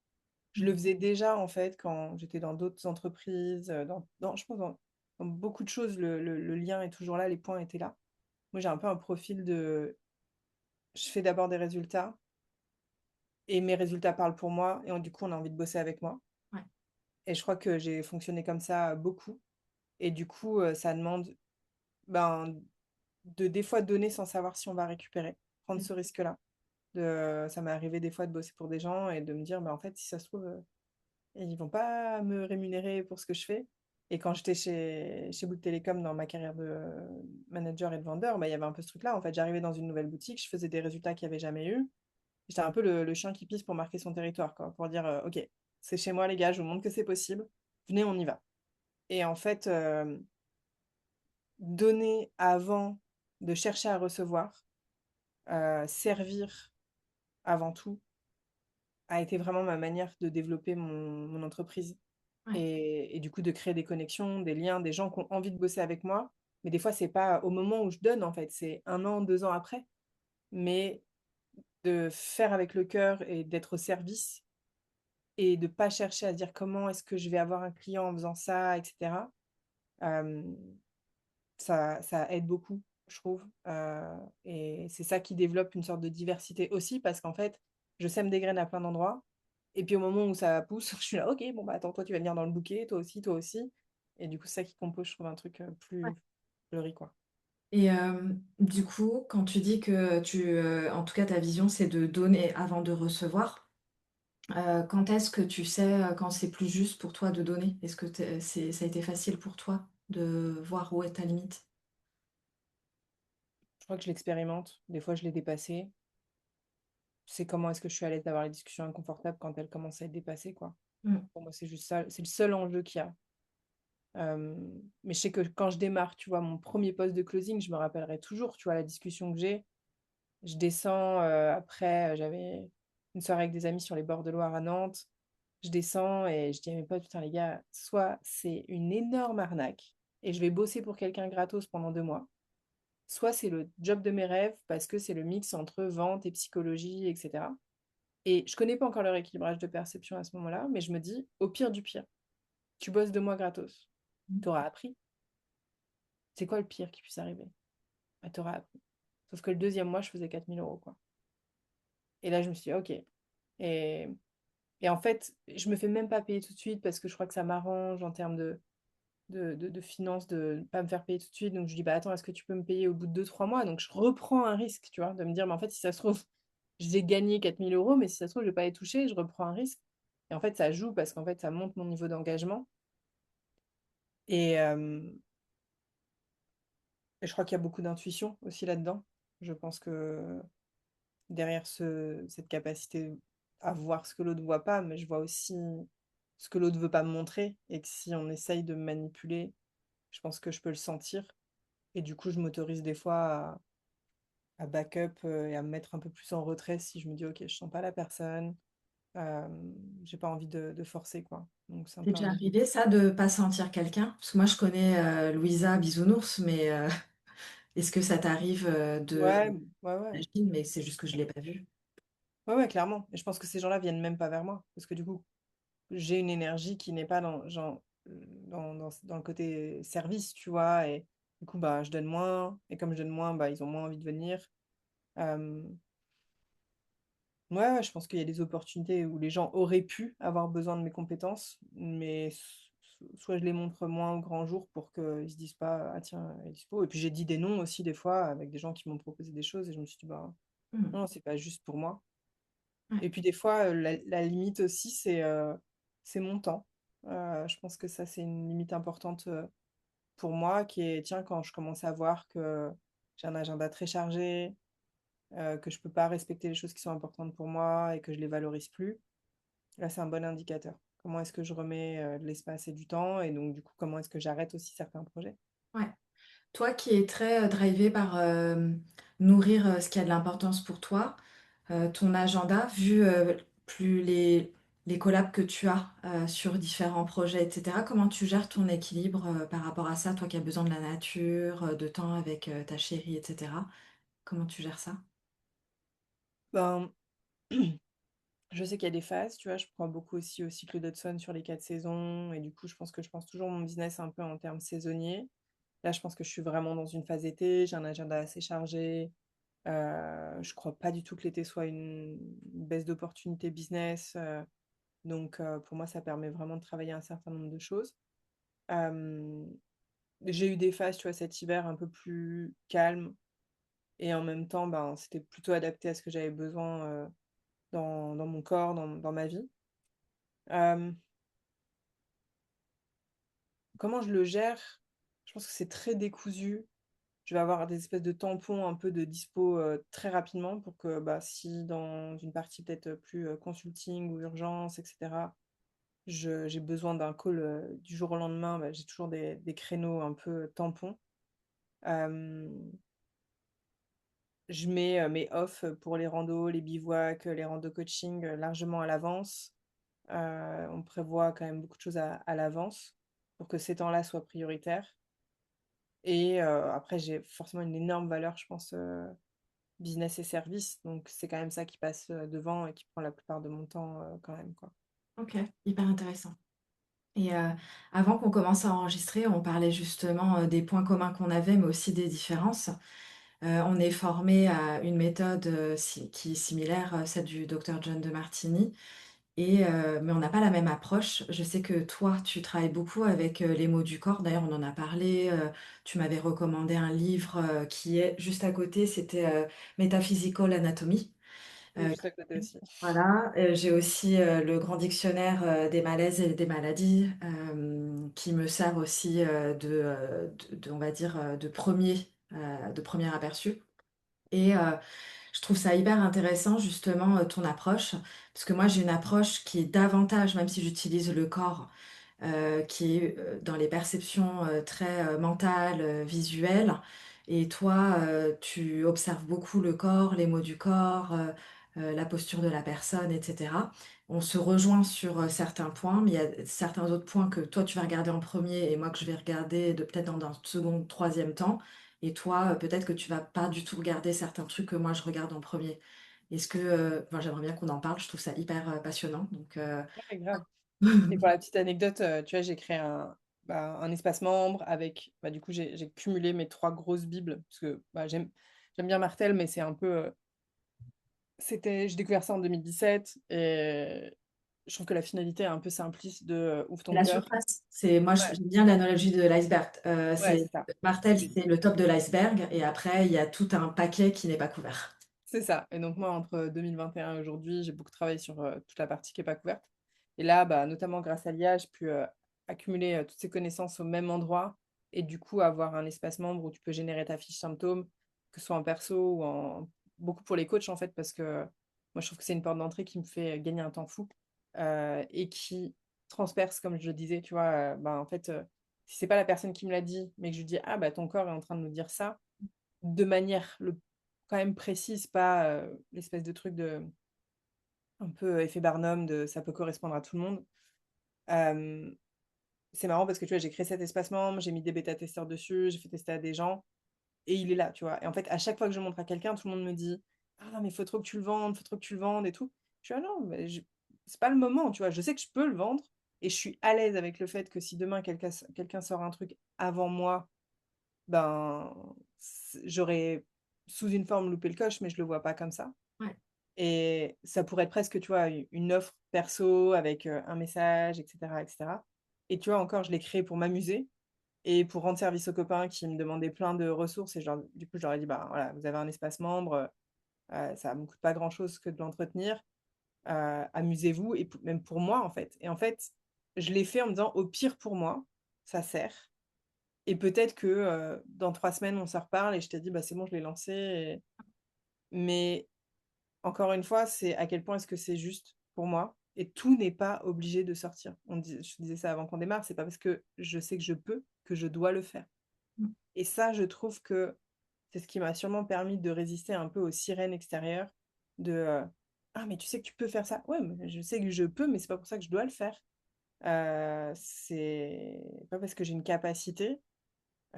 Je le faisais déjà en fait quand j'étais dans d'autres entreprises, je pense dans beaucoup de choses, le lien est toujours là, les points étaient là. Moi, j'ai un peu un profil de je fais d'abord des résultats et mes résultats parlent pour moi et du coup, on a envie de bosser avec moi. Ouais. Et je crois que j'ai fonctionné comme ça beaucoup. Et du coup, ça demande ben, de des fois donner sans savoir si on va récupérer, prendre ce risque-là. Ça m'est arrivé des fois de bosser pour des gens et de me dire, bah, en fait, si ça se trouve, et ils vont pas me rémunérer pour ce que je fais. Et quand j'étais chez Bouygues Télécom dans ma carrière de manager et de vendeur, bah, il y avait un peu ce truc-là. En fait, j'arrivais dans une nouvelle boutique, je faisais des résultats qu'il n'y avait jamais eu. J'étais un peu le chien qui pisse pour marquer son territoire, quoi, pour dire, OK, c'est chez moi, les gars, je vous montre que c'est possible. Venez, on y va. Et en fait, donner avant de chercher à recevoir, servir avant tout, a été vraiment ma manière de développer mon entreprise. Ouais. Et du coup, de créer des connexions, des liens, des gens qui ont envie de bosser avec moi. Mais des fois, c'est pas au moment où je donne, en fait, c'est un an, 2 ans après. Mais de faire avec le cœur et d'être au service et de pas chercher à se dire comment est-ce que je vais avoir un client en faisant ça, etc. euh, ça aide beaucoup, je trouve. Et c'est ça qui développe une sorte de diversité aussi, parce qu'en fait, je sème des graines à plein d'endroits. Et puis au moment où ça pousse, je suis là, ok, bon, bah attends, toi, tu vas venir dans le bouquet, toi aussi, toi aussi. Et du coup, c'est ça qui compose, je trouve, un truc plus fleuri, quoi. Et du coup, quand tu dis que en tout cas, ta vision, c'est de donner avant de recevoir, quand est-ce que tu sais quand c'est plus juste pour toi de donner? Est-ce que ça a été facile pour toi de voir où est ta limite? Je crois que je l'expérimente. Des fois, je l'ai dépassé. C'est comment est-ce que je suis à l'aise d'avoir les discussions inconfortables quand elles commencent à être dépassées, quoi. Mm. Pour moi, c'est juste ça. C'est le seul enjeu qu'il y a. Euh, mais je sais que quand je démarre, tu vois, mon premier poste de closing, je me rappellerai toujours, tu vois, la discussion que j'ai. Je descends après, j'avais une soirée avec des amis sur les bords de Loire à Nantes. Je descends et je dis à mes potes, putain les gars, soit c'est une énorme arnaque et je vais bosser pour quelqu'un gratos pendant 2 mois, soit c'est le job de mes rêves parce que c'est le mix entre vente et psychologie, etc. Et je connais pas encore leur équilibrage de perception à ce moment-là, mais je me dis, au pire du pire, tu bosses 2 mois gratos, t'auras appris. C'est quoi le pire qui puisse arriver? Bah, t'auras appris. Sauf que le deuxième mois, je faisais 4 000 euros, quoi. Et là, je me suis dit, ok. Et, et en fait, je me fais même pas payer tout de suite parce que je crois que ça m'arrange en termes de finances de ne pas me faire payer tout de suite. Donc, je dis, bah attends, est-ce que tu peux me payer au bout de 2, 3 mois? Donc, je reprends un risque, tu vois, de me dire, mais en fait, si ça se trouve, j'ai gagné 4 000 euros, mais si ça se trouve, je vais pas les toucher, je reprends un risque. Et en fait, ça joue parce qu'en fait, ça monte mon niveau d'engagement. Et, et je crois qu'il y a beaucoup d'intuition aussi là-dedans. Je pense que derrière cette capacité à voir ce que l'autre ne voit pas, mais je vois aussi ce que l'autre veut pas me montrer. Et que si on essaye de me manipuler, je pense que je peux le sentir. Et du coup, je m'autorise des fois à backup et à me mettre un peu plus en retrait si je me dis, ok, je sens pas la personne, euh, j'ai pas envie de forcer, quoi. Donc c'est un C'est peu déjà ambigu. arrivé ça de pas sentir quelqu'un? Parce que moi je connais Louisa Bisounours, mais est-ce que ça t'arrive de... Ouais, ouais, ouais. J'imagine, mais c'est juste que je l'ai pas vu. Ouais, ouais, clairement. Et je pense que ces gens-là viennent même pas vers moi. Parce que du coup, j'ai une énergie qui n'est pas dans le côté service, tu vois. Et du coup, bah, je donne moins. Et comme je donne moins, bah, ils ont moins envie de venir. Euh, ouais, ouais, je pense qu'il y a des opportunités où les gens auraient pu avoir besoin de mes compétences, mais soit je les montre moins au grand jour pour qu'ils se disent pas, ah tiens, elle est dispo. Et puis j'ai dit des noms aussi des fois avec des gens qui m'ont proposé des choses et je me suis dit, bah Hmm. non, c'est pas juste pour moi. Ouais, Et puis des fois, la limite aussi, c'est mon temps. Je pense que ça, c'est une limite importante pour moi qui est, tiens, quand je commence à voir que j'ai un agenda très chargé, que je peux pas respecter les choses qui sont importantes pour moi et que je les valorise plus, là, c'est un bon indicateur. Comment est-ce que je remets de l'espace et du temps et donc, du coup, comment est-ce que j'arrête aussi certains projets? ouais. Toi qui es très drivé par nourrir ce qui a de l'importance pour toi, ton agenda, vu plus les collabs que tu as sur différents projets, etc., comment tu gères ton équilibre par rapport à ça, toi qui as besoin de la nature, de temps avec ta chérie, etc. Comment tu gères ça? Ben, je sais qu'il y a des phases, tu vois, je prends beaucoup aussi au cycle d'Hudson sur les 4 saisons et du coup, je pense que je pense toujours mon business un peu en termes saisonniers. Là, je pense que je suis vraiment dans une phase été, j'ai un agenda assez chargé. Je crois pas du tout que l'été soit une baisse d'opportunités business. Donc, pour moi, ça permet vraiment de travailler un certain nombre de choses. Euh, j'ai eu des phases, tu vois, cet hiver un peu plus calme et en même temps, ben, c'était plutôt adapté à ce que j'avais besoin dans mon corps, dans ma vie. Euh, comment je le gère? Je pense que c'est très décousu. Je vais avoir des espèces de tampons un peu de dispo très rapidement pour que bah, si dans une partie peut-être plus consulting ou urgence, etc., j'ai besoin d'un call du jour au lendemain, bah, j'ai toujours des créneaux un peu tampons. Euh, je mets mes off pour les randos, les bivouacs, les randos coaching largement à l'avance. On prévoit quand même beaucoup de choses à l'avance pour que ces temps-là soient prioritaires. Et après, j'ai forcément une énorme valeur, je pense, business et service. Donc, c'est quand même ça qui passe devant et qui prend la plupart de mon temps quand même, quoi. Ok, hyper intéressant. Et avant qu'on commence à enregistrer, on parlait justement des points communs qu'on avait, mais aussi des différences. On est formé à une méthode qui est similaire, celle du docteur John de Martini, mais on n'a pas la même approche. Je sais que toi, tu travailles beaucoup avec les mots du corps. D'ailleurs, on en a parlé. Tu m'avais recommandé un livre qui est juste à côté, c'était Metaphysical Anatomy. Oui, juste à côté aussi. Voilà, j'ai aussi le grand dictionnaire des malaises et des maladies qui me sert aussi on va dire, de premier aperçu. Et je trouve ça hyper intéressant justement ton approche, parce que moi j'ai une approche qui est davantage, même si j'utilise le corps, qui est dans les perceptions très mentales, visuelles. Et toi, tu observes beaucoup le corps, les mots du corps, la posture de la personne, etc. On se rejoint sur certains points, mais il y a certains autres points que toi, tu vas regarder en premier et moi que je vais regarder de peut-être dans un second, troisième temps. Et toi, peut-être que tu vas pas du tout regarder certains trucs que moi, je regarde en premier. Est-ce que, enfin, j'aimerais bien qu'on en parle, je trouve ça hyper passionnant. Donc, Ouais, grave. Et pour la petite anecdote, tu vois, j'ai créé un espace membre avec, bah, du coup, j'ai cumulé mes 3 grosses bibles, parce que bah, J'aime bien Martel, mais c'est un peu, j'ai découvert ça en 2017 et je trouve que la finalité est un peu simpliste de, «Ouvre ton La cœur». surface, c'est moi Ouais, j'aime bien l'analogie de l'iceberg. ouais, C'est c'est ça. Martel, Et c'est le top de l'iceberg et après il y a tout un paquet qui n'est pas couvert. c'est ça. Et donc moi, entre 2021 et aujourd'hui, j'ai beaucoup travaillé sur, toute la partie qui est pas couverte. Et là, bah, notamment grâce à l'IA, j'ai pu, accumuler, toutes ces connaissances au même endroit et du coup avoir un espace membre où tu peux générer ta fiche symptômes, que ce soit en perso ou en beaucoup pour les coachs, en fait, parce que moi, je trouve que c'est une porte d'entrée qui me fait gagner un temps fou, et qui transperce, comme je le disais, tu vois? Ben, en fait, si c'est pas la personne qui me l'a dit, mais que je lui dis: «Ah, bah, ton corps est en train de nous dire ça», de manière quand même précise, pas, l'espèce de truc de un peu effet Barnum de ça peut correspondre à tout le monde. Hem, c'est marrant parce que, tu vois, j'ai créé cet espace membre, j'ai mis des bêta-testeurs dessus, j'ai fait tester à des gens et il est là, tu vois? Et en fait, à chaque fois que je le montre à quelqu'un, tout le monde me dit: «Ah mais faut trop que tu le vendes, faut trop que tu le vendes et tout». Je suis: «Ah non, mais c'est pas le moment», tu vois? Je sais que je peux le vendre et je suis à l'aise avec le fait que si demain quelqu'un sort un truc avant moi, ben, j'aurais sous une forme loupé le coche, mais je le vois pas comme ça. Ouais, Et ça pourrait être presque, tu vois, une offre perso avec, un message et cetera. Et tu vois, encore, je l'ai créé pour m'amuser et pour rendre service aux copains qui me demandaient plein de ressources et du coup, je leur ai dit: «Bah, voilà, vous avez un espace membre, ça me coûte pas grand chose que de l'entretenir, amusez-vous» et même pour moi, en fait. Et en fait, je l'ai fait en me disant: «Au pire pour moi, ça sert et peut-être que, dans 3 semaines, on se reparle et je te dis: "Bah, c'est bon, je l'ai lancé" et» mais encore une fois, c'est à quel point est-ce que c'est juste pour moi et tout n'est pas obligé de sortir. Je disais ça avant qu'on démarre, c'est pas parce que je sais que je peux, que je dois le faire. mmh, Et ça, je trouve que c'est ce qui m'a sûrement permis de résister un peu aux sirènes extérieures de, «Ah mais tu sais que tu peux faire ça». Ouais, mais je sais que je peux, mais c'est pas pour ça que je dois le faire. C'est pas parce que j'ai une capacité,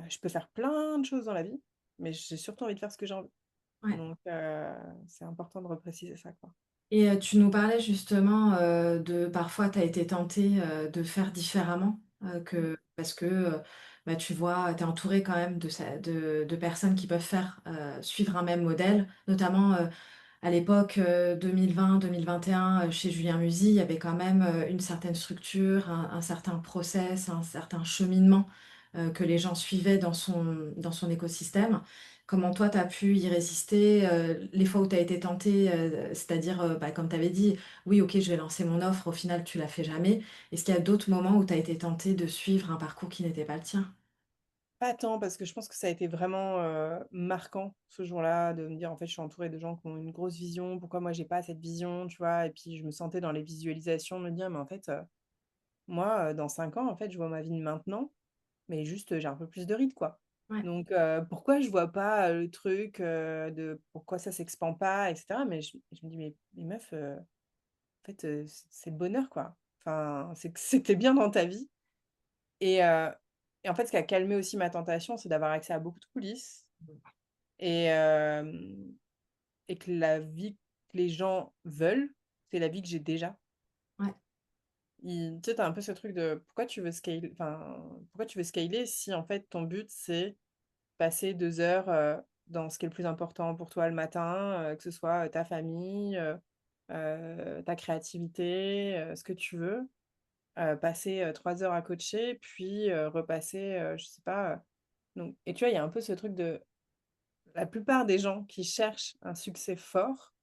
je peux faire plein de choses dans la vie, mais j'ai surtout envie de faire ce que j'ai envie. ouais. Donc c'est important de repréciser ça, quoi. Et tu nous parlais justement, de parfois tu as été tentée, de faire différemment, que parce que, bah, tu vois, tu es entourée quand même de personnes qui peuvent faire, suivre un même modèle. Notamment, à l'époque, 2020-2021, chez Julien Musi, il y avait quand même, une certaine structure, un certain process, un certain cheminement, que les gens suivaient dans son écosystème. Comment toi, tu as pu y résister, les fois où tu as été tentée, c'est-à-dire, bah, comme tu avais dit: «Oui, OK, je vais lancer mon offre», au final, tu la fais jamais. Est-ce qu'il y a d'autres moments où tu as été tentée de suivre un parcours qui n'était pas le tien? Pas tant, parce que je pense que ça a été vraiment, marquant ce jour-là, de me dire: «En fait, je suis entourée de gens qui ont une grosse vision, pourquoi moi j'ai pas cette vision?» Tu vois? Et puis je me sentais dans les visualisations me dire: «Mais en fait, moi, dans 5 ans, en fait, je vois ma vie de maintenant, mais juste, j'ai un peu plus de rides, quoi. Ouais, Donc pourquoi je vois pas, le truc, de pourquoi ça s'expand pas?» et cetera. Mais je me dis: «Mais meuf, en fait, c'est le bonheur, quoi. Enfin, c'est que c'était bien dans ta vie». Et en fait, ce qui a calmé aussi ma tentation, c'est d'avoir accès à beaucoup de coulisses et et que la vie que les gens veulent, c'est la vie que j'ai déjà. ouais, Tu sais, tu as un peu ce truc de pourquoi tu veux scaler si en fait ton but c'est passer 2 heures, dans ce qui est le plus important pour toi le matin, que ce soit, ta famille, ta créativité, ce que tu veux, passer, 3 heures à coacher puis, repasser, je sais pas, donc et tu vois, il y a un peu ce truc de la plupart des gens qui cherchent un succès fort,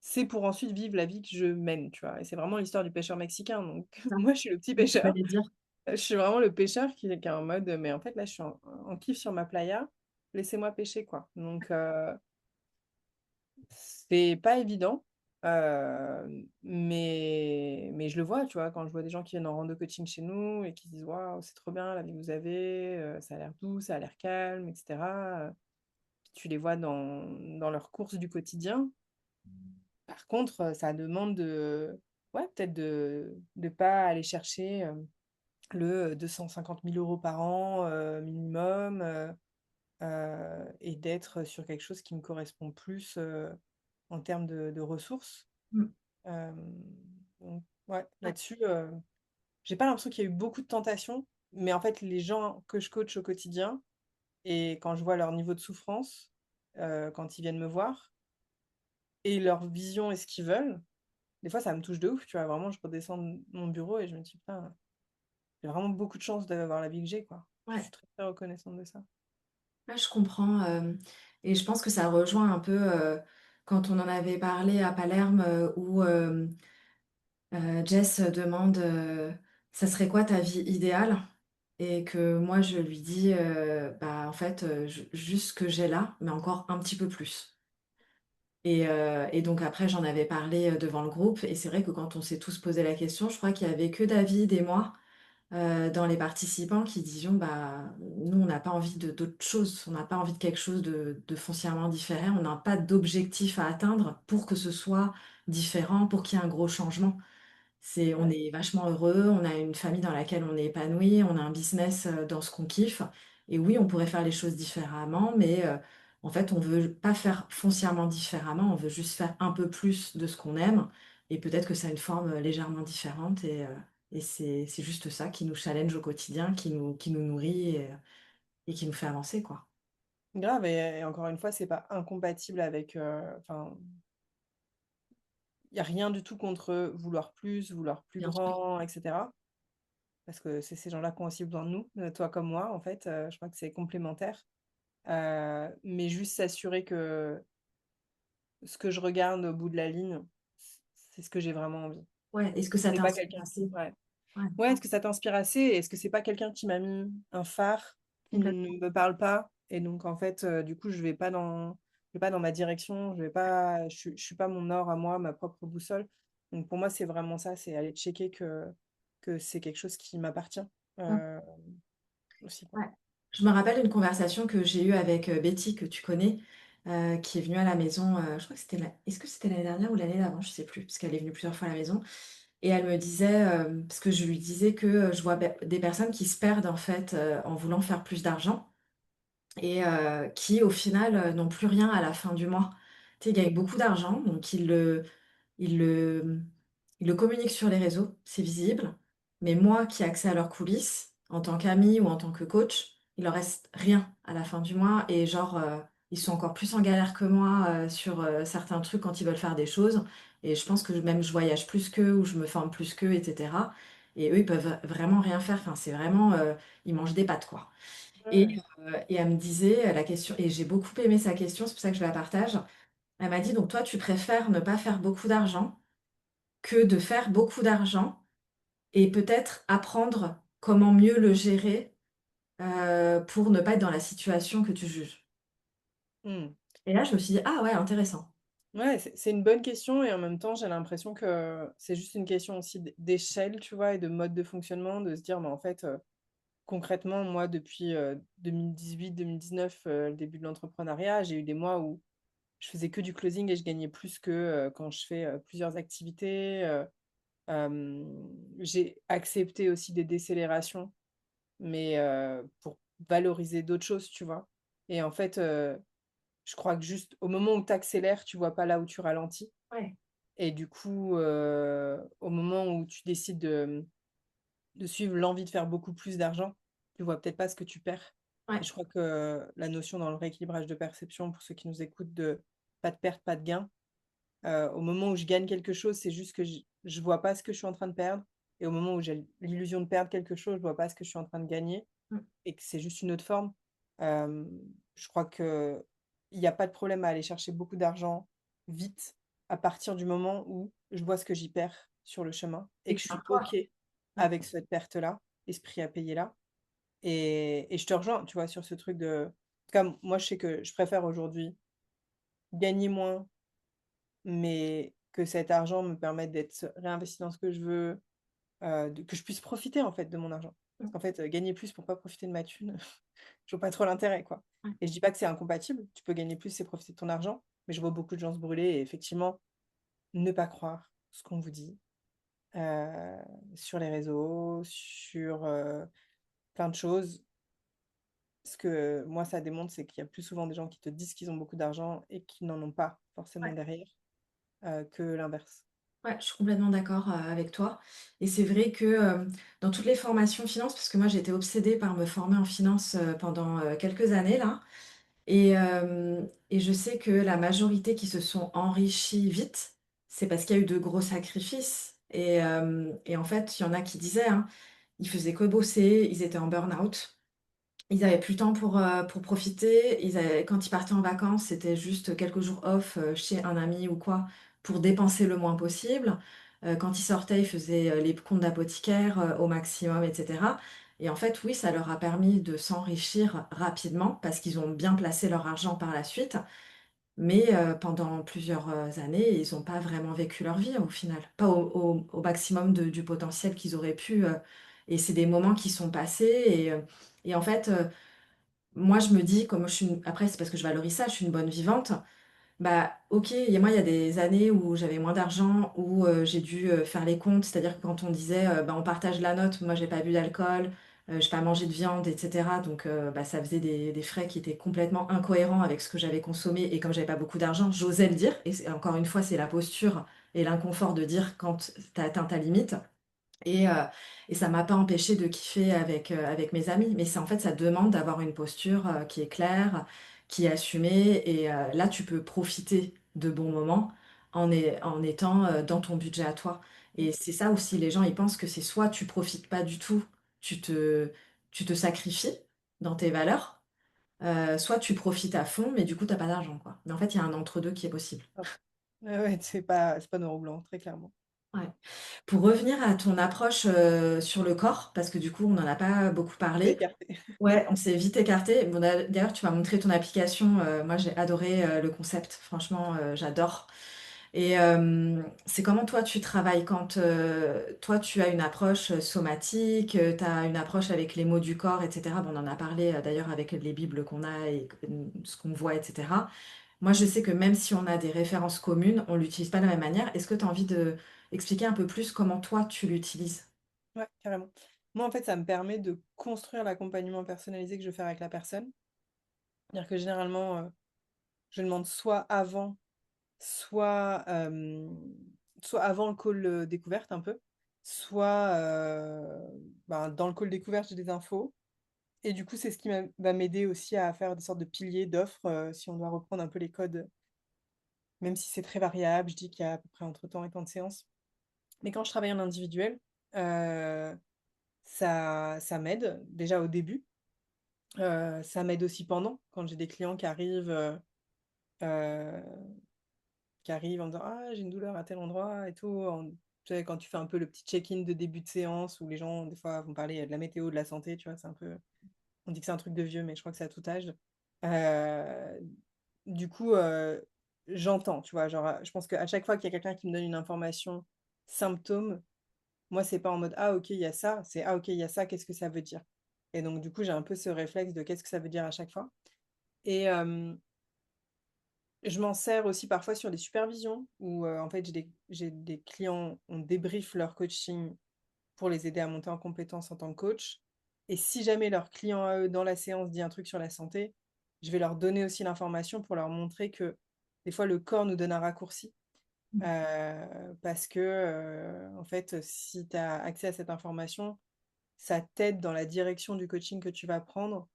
c'est pour ensuite vivre la vie que je mène, tu vois? Et c'est vraiment l'histoire du pêcheur mexicain, donc ça, moi, je suis le petit c'est ce que pêcheur. j'allais dire. Je suis vraiment le pêcheur qui est en mode, «Mais en fait, là, je suis en kiff sur ma playa, laissez-moi pêcher, quoi». Donc c'est pas évident, mais je le vois, tu vois? Quand je vois des gens qui viennent en rando coaching chez nous et qui se disent: «Waouh, c'est trop bien la vie que vous avez, ça a l'air doux, ça a l'air calme» et cetera, tu les vois dans leurs courses du quotidien. Par contre, ça demande de ouais, peut-être de pas aller chercher, le 250 000 € par an, minimum, et d'être sur quelque chose qui me correspond plus, en termes de ressources. Mmh. Hem, donc ouais, Ouais. là-dessus, j'ai pas l'impression qu'il y a eu beaucoup de tentations, mais en fait, les gens que je coach au quotidien et quand je vois leur niveau de souffrance, quand ils viennent me voir et leur vision et ce qu'ils veulent, des fois, ça me touche de ouf, tu vois? Vraiment, je redescends de mon bureau et je me dis: «Putain, j'ai vraiment beaucoup de chance d'avoir la vie que j'ai, quoi». Je suis Ouais. très, très reconnaissante de ça. Ouais, je comprends, et je pense que ça rejoint un peu, quand on en avait parlé à Palerme, où, Jess demande, «Ça serait quoi ta vie idéale?» Et que moi je lui dis, «Bah, en fait, juste ce que j'ai là, mais encore un petit peu plus». Et donc après j'en avais parlé, devant le groupe et c'est vrai que quand on s'est tous posé la question, je crois qu'il y avait que David et moi, dans les participants qui disions: «Bah, nous on n'a pas envie de d'autre chose, on n'a pas envie de quelque chose de foncièrement différent, on n'a pas d'objectif à atteindre pour que ce soit différent, pour qu'il y ait un gros changement». On Ouais. est vachement heureux, on a une famille dans laquelle on est épanoui, on a un business, dans ce qu'on kiffe et oui, on pourrait faire les choses différemment, mais en fait, on veut pas faire foncièrement différemment, on veut juste faire un peu plus de ce qu'on aime et peut-être que ça a une forme, légèrement différente et c'est juste ça qui nous challenge au quotidien, qui nous nourrit et qui nous fait avancer, quoi. Grave et encore une fois, c'est pas incompatible avec, enfin, il y a rien du tout contre vouloir plus, vouloir plus Bien sûr. grand et cetera. Parce que c'est ces gens-là qui ont aussi besoin de nous, toi comme moi, en fait, je crois que c'est complémentaire. Mais juste s'assurer que ce que je regarde au bout de la ligne, c'est ce que j'ai vraiment envie. Ouais, est-ce que ça C'est pas t'inspire quelqu'un assez? ouais. Ouais, Ouais, est-ce que ça t'inspire assez? Et est-ce que c'est pas quelqu'un qui m'a mis un phare qui complètement. ne me parle pas? Et donc en fait, du coup, je vais pas dans ma direction, je suis pas mon nord à moi, ma propre boussole. Donc pour moi, c'est vraiment ça, c'est aller checker que c'est quelque chose qui m'appartient, Mmh. heu, aussi, quoi. Ouais. Je me rappelle une conversation que j'ai eue avec, Betty que tu connais, qui est venue à la maison, je crois que c'était est-ce que c'était l'année dernière ou l'année d'avant? Je sais plus, parce qu'elle est venue plusieurs fois à la maison et elle me disait, parce que je lui disais que, je vois des personnes qui se perdent en fait, en voulant faire plus d'argent et qui au final, n'ont plus rien à la fin du mois. Tu sais, ils gagnent beaucoup d'argent, donc ils le, ils le communiquent sur les réseaux, c'est visible. Mais moi qui ai accès à leurs coulisses, en tant qu'ami ou en tant que coach, il leur reste rien à la fin du mois et genre, ils sont encore plus en galère que moi, sur, certains trucs quand ils veulent faire des choses et je pense que même je voyage plus qu'eux ou je me forme plus qu'eux et cetera et eux, ils peuvent vraiment rien faire. Enfin, c'est vraiment, ils mangent des pâtes, quoi. Et Ouais. et elle me disait, la question et j'ai beaucoup aimé sa question, c'est pour ça que je la partage. Elle m'a dit: «Donc toi, tu préfères ne pas faire beaucoup d'argent que de faire beaucoup d'argent et peut-être apprendre comment mieux le gérer, pour ne pas être dans la situation que tu juges». Mmh. Et là, je me suis dit: «Ah ouais, intéressant». Ouais, c'est une bonne question et en même temps, j'ai l'impression que c'est juste une question aussi d'échelle, tu vois? Et de mode de fonctionnement, de se dire: «Mais en fait, concrètement, moi, depuis, 2018-2019, le début de l'entrepreneuriat, j'ai eu des mois où je faisais que du closing et je gagnais plus que, quand je fais, plusieurs activités, j'ai accepté aussi des décélérations, mais pour valoriser d'autres choses, tu vois? Et en fait, je crois que juste au moment où tu accélères, tu vois pas là où tu ralentis Ouais, et du coup, au moment où tu décides de suivre l'envie de faire beaucoup plus d'argent, tu vois peut-être pas ce que tu perds et ouais, je crois que la notion dans le rééquilibrage de perception pour ceux qui nous écoutent de pas de perte, pas de gain, au moment où je gagne quelque chose, c'est juste que je vois pas ce que je suis en train de perdre et au moment où j'ai l'illusion de perdre quelque chose, je vois pas ce que je suis en train de gagner mmh, et que c'est juste une autre forme. Hem, je crois qu'il y a pas de problème à aller chercher beaucoup d'argent vite, à partir du moment où je vois ce que j'y perds sur le chemin et et que que je c'est un suis choix. OK Mmh, avec cette perte-là et ce prix à payer-là et je te rejoins, tu vois, sur ce truc de comme moi, je sais que je préfère aujourd'hui gagner moins, mais que cet argent me permette d'être réinvesti dans ce que je veux, de que je puisse profiter, en fait, de mon argent. mmh, Parce qu'en fait, gagner plus pour pas profiter de ma thune, je vois pas trop l'intérêt, quoi. ouais, Et je dis pas que c'est incompatible, tu peux gagner plus et profiter de ton argent, mais je vois beaucoup de gens se brûler et effectivement, ne pas croire ce qu'on vous dit, heu, sur les réseaux, sur, plein de choses. Ce que moi, ça démontre, c'est qu'il y a plus souvent des gens qui te disent qu'ils ont beaucoup d'argent et qui n'en ont pas forcément ouais. derrière, que l'inverse. Ouais, je suis complètement d'accord, avec toi et c'est vrai que, dans toutes les formations finance, parce que moi, j'ai été obsédée par me former en finance, pendant, quelques années là. Et je sais que la majorité qui se sont enrichis vite, c'est parce qu'il y a eu de gros sacrifices. Et en fait, il y en a qui disaient, hein, ils faisaient que bosser, ils étaient en burn-out. Ils avaient plus le temps pour profiter. Quand ils partaient en vacances, c'était juste quelques jours off chez un ami ou quoi pour dépenser le moins possible. Quand ils sortaient, ils faisaient les comptes d'apothicaire au maximum, etc. Et en fait, oui, ça leur a permis de s'enrichir rapidement parce qu'ils ont bien placé leur argent par la suite. Mais pendant plusieurs années, ils n'ont pas vraiment vécu leur vie au final, pas au maximum du potentiel qu'ils auraient pu. Et c'est des moments qui sont passés. Et en fait, moi, je me dis, comme après, c'est parce que je valorise ça, je suis une bonne vivante. Bah, ok, et moi, il y a des années où j'avais moins d'argent, où j'ai dû faire les comptes, c'est-à-dire que quand on disait, bah, on partage la note, moi, j'ai pas bu d'alcool, j'ai pas mangé de viande, etc. Donc, bah, ça faisait des frais qui étaient complètement incohérents avec ce que j'avais consommé, et comme j'avais pas beaucoup d'argent, j'osais le dire, et encore une fois, c'est la posture et l'inconfort de dire quand t'as atteint ta limite. Et, euh, et ça m'a pas empêché de kiffer avec mes amis. Mais c'est en fait, ça demande d'avoir une posture qui est claire, qui est assumée. Et là, tu peux profiter de bons moments en étant dans ton budget à toi. Et c'est ça aussi, les gens, ils pensent que c'est soit tu profites pas du tout, tu te, tu te sacrifies dans tes valeurs, soit tu profites à fond, mais du coup, t'as pas d'argent, quoi. Mais en fait, il y a un entre-deux qui est possible. Ah, ouais, ouais, c'est pas noir ou blanc, très clairement. Ouais. Pour revenir à ton approche sur le corps, parce que du coup, on n'en a pas beaucoup On s'est parlé. écarté. Ouais, on s'est vite écarté. Bon, d'ailleurs, tu m'as montré ton application. Moi, j'ai adoré le concept. Franchement, j'adore. Et c'est comment toi, tu travailles quand toi, tu as une approche somatique, tu as une approche avec les mots du corps, etc. Bon, on en a parlé d'ailleurs avec les bibles qu'on a et ce qu'on voit, etc. Moi, je sais que même si on a des références communes, on l'utilise pas de la même manière. Est-ce que tu as envie de expliquer un peu plus comment toi, tu l'utilises? Ouais, carrément. Moi, en fait, ça me permet de construire l'accompagnement personnalisé que je veux faire avec la personne. C'est-à-dire que généralement, je demande soit, soit avant le call découverte un peu, soit ben, dans le call découverte, j'ai des infos. Et du coup, c'est ce qui va m'aider aussi à faire des sortes de piliers d'offres, si on doit reprendre un peu les codes, même si c'est très variable. Je dis qu'il y a à peu près entre temps et temps de séance. Mais quand je travaille en individuel, euh, ça m'aide déjà au début. Ça m'aide aussi pendant, quand j'ai des clients euh, qui arrivent en disant «Ah, j'ai une douleur à tel endroit» et tout. Tu sais, quand tu fais un peu le petit check-in de début de séance où les gens, des fois, vont parler de la météo, de la santé, tu vois, c'est un peu... On dit que c'est un truc de vieux, mais je crois que c'est à tout âge. Euh, du coup, j'entends, tu vois, genre, je pense qu'à chaque fois qu'il y a quelqu'un qui me donne une information symptôme, moi, c'est pas en mode «Ah, ok, il y a ça», c'est «Ah, ok, il y a ça, qu'est-ce que ça veut dire?» Et donc, du coup, j'ai un peu ce réflexe de qu'est-ce que ça veut dire à chaque fois. Et je m'en sers aussi parfois sur des supervisions où, en fait, j'ai des clients, on débrief leur coaching pour les aider à monter en compétence en tant que coach. Et si jamais leur client à eux, dans la séance, dit un truc sur la santé, je vais leur donner aussi l'information pour leur montrer que des fois, le corps nous donne un raccourci. Parce que, en fait, si tu as accès à cette information, ça t'aide dans la direction du coaching que tu vas prendre.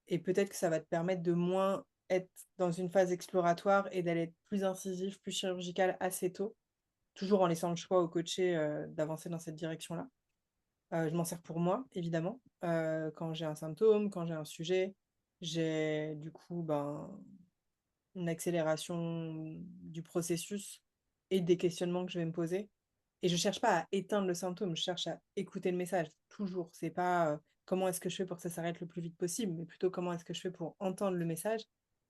Et peut-être que ça va te permettre de moins être dans une phase exploratoire et d'aller être plus incisif, plus chirurgical assez tôt, toujours en laissant le choix au coaché d'avancer dans cette direction-là. Je m'en sers pour moi, évidemment. Quand j'ai un symptôme, quand j'ai un sujet, j'ai du coup ben, une accélération du processus et des questionnements que je vais me poser. Et je cherche pas à éteindre le symptôme, je cherche à écouter le message, toujours. C'est pas comment est-ce que je fais pour que ça s'arrête le plus vite possible, mais plutôt comment est-ce que je fais pour entendre le message.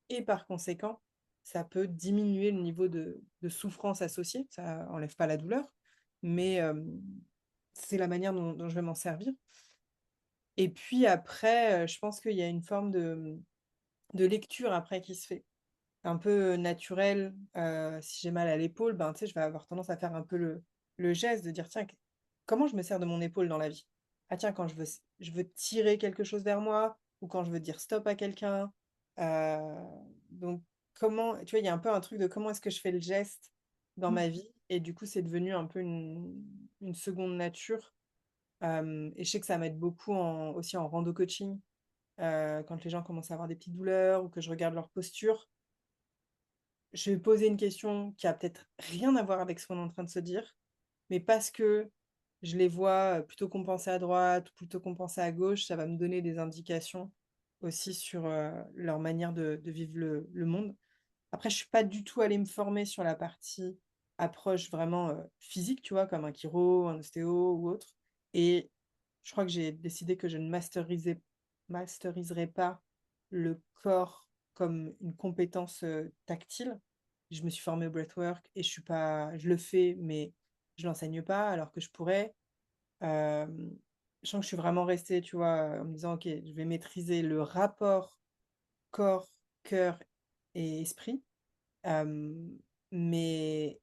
Et par conséquent, ça peut diminuer le niveau de souffrance associée. Ça enlève pas la douleur, mais c'est la manière dont je vais m'en servir. Et puis après, je pense qu'il y a une forme de lecture après qui se fait un peu naturel. Si j'ai mal à l'épaule, ben, tu sais, je vais avoir tendance à faire un peu le geste de dire, tiens, comment je me sers de mon épaule dans la vie? Ah tiens, quand je veux tirer quelque chose vers moi, ou quand je veux dire stop à quelqu'un. Euh, donc, comment, tu vois, il y a un peu un truc de comment est-ce que je fais le geste dans ma vie, et du coup, c'est devenu un peu une seconde nature. Et je sais que ça m'aide beaucoup aussi en rando coaching. quand les gens commencent à avoir des petites douleurs ou que je regarde leur posture, je vais poser une question qui a peut-être rien à voir avec ce qu'on est en train de se dire, mais parce que je les vois, plutôt compenser à droite ou plutôt compenser à gauche, ça va me donner des indications aussi sur, leur manière de vivre le monde. Après, je suis pas du tout allée me former sur la partie approche vraiment, physique, tu vois? Comme un chiro, un ostéo ou autre, et je crois que j'ai décidé que je ne masteriserais pas le corps comme une compétence, tactile. Je me suis formée au breathwork et je le fais, mais je l'enseigne pas alors que je pourrais. Hem, je sens que je suis vraiment restée, tu vois, en me disant: «OK, je vais maîtriser le rapport corps, cœur et esprit». Hem, mais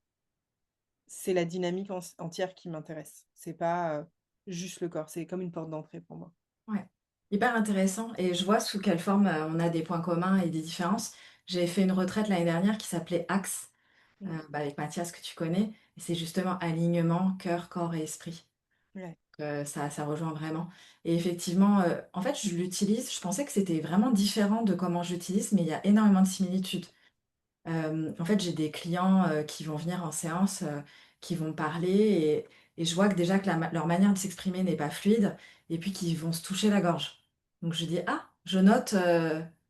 c'est la dynamique entière qui m'intéresse. C'est pas, juste le corps, c'est comme une porte d'entrée pour moi. Ouais, hyper intéressant et je vois sous quelle forme, on a des points communs et des différences. J'ai fait une retraite l'année dernière qui s'appelait Axe, Mmh. avec Mathias que tu connais et c'est justement alignement, cœur, corps et esprit. Ouais. Ça rejoint vraiment et effectivement, en fait, je l'utilise je pensais que c'était vraiment différent de comment j'utilise, mais il y a énormément de similitudes. En fait, j'ai des clients, qui vont venir en séance, qui vont parler et je vois que déjà que leur manière de s'exprimer n'est pas fluide et puis qu'ils vont se toucher la gorge. Donc je dis: «Ah, je note,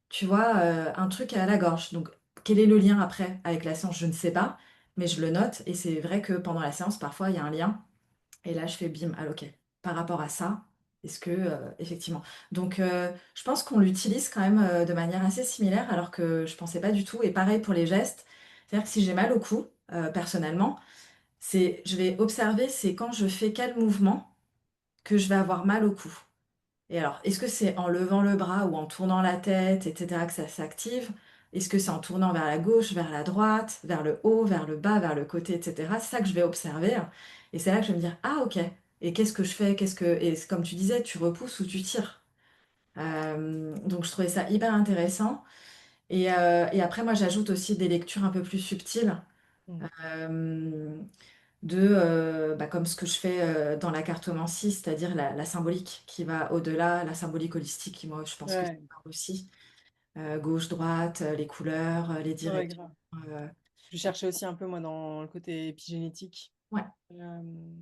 tu vois, un truc à la gorge». Donc quel est le lien après avec la séance? Je ne sais pas, mais je le note et c'est vrai que pendant la séance, parfois, il y a un lien et là, je fais: «Bim, ah OK, par rapport à ça, est-ce que, effectivement». Donc je pense qu'on l'utilise quand même, de manière assez similaire alors que je pensais pas du tout et pareil pour les gestes. C'est-à-dire que si j'ai mal au cou, personnellement, je vais observer, c'est quand je fais quel mouvement que je vais avoir mal au cou. Et alors, est-ce que c'est en levant le bras ou en tournant la tête et cetera que ça s'active? Est-ce que c'est en tournant vers la gauche, vers la droite, vers le haut, vers le bas, vers le côté et cetera? C'est ça que je vais observer et c'est là que je vais me dire: «Ah OK, et qu'est-ce que je fais? Qu'est-ce que» et c'est comme tu disais, tu repousses ou tu tires. Donc je trouvais ça hyper intéressant et après moi j'ajoute aussi des lectures un peu plus subtiles, Mmh. hem bah, comme ce que je fais, dans la cartomancie, c'est-à-dire la symbolique qui va au-delà, la symbolique holistique qui moi je pense que ça Ouais, me parle aussi. Gauche, droite, les couleurs, les ouais, directions, grave. heu, Je cherchais aussi un peu moi dans le côté épigénétique, ouais, hem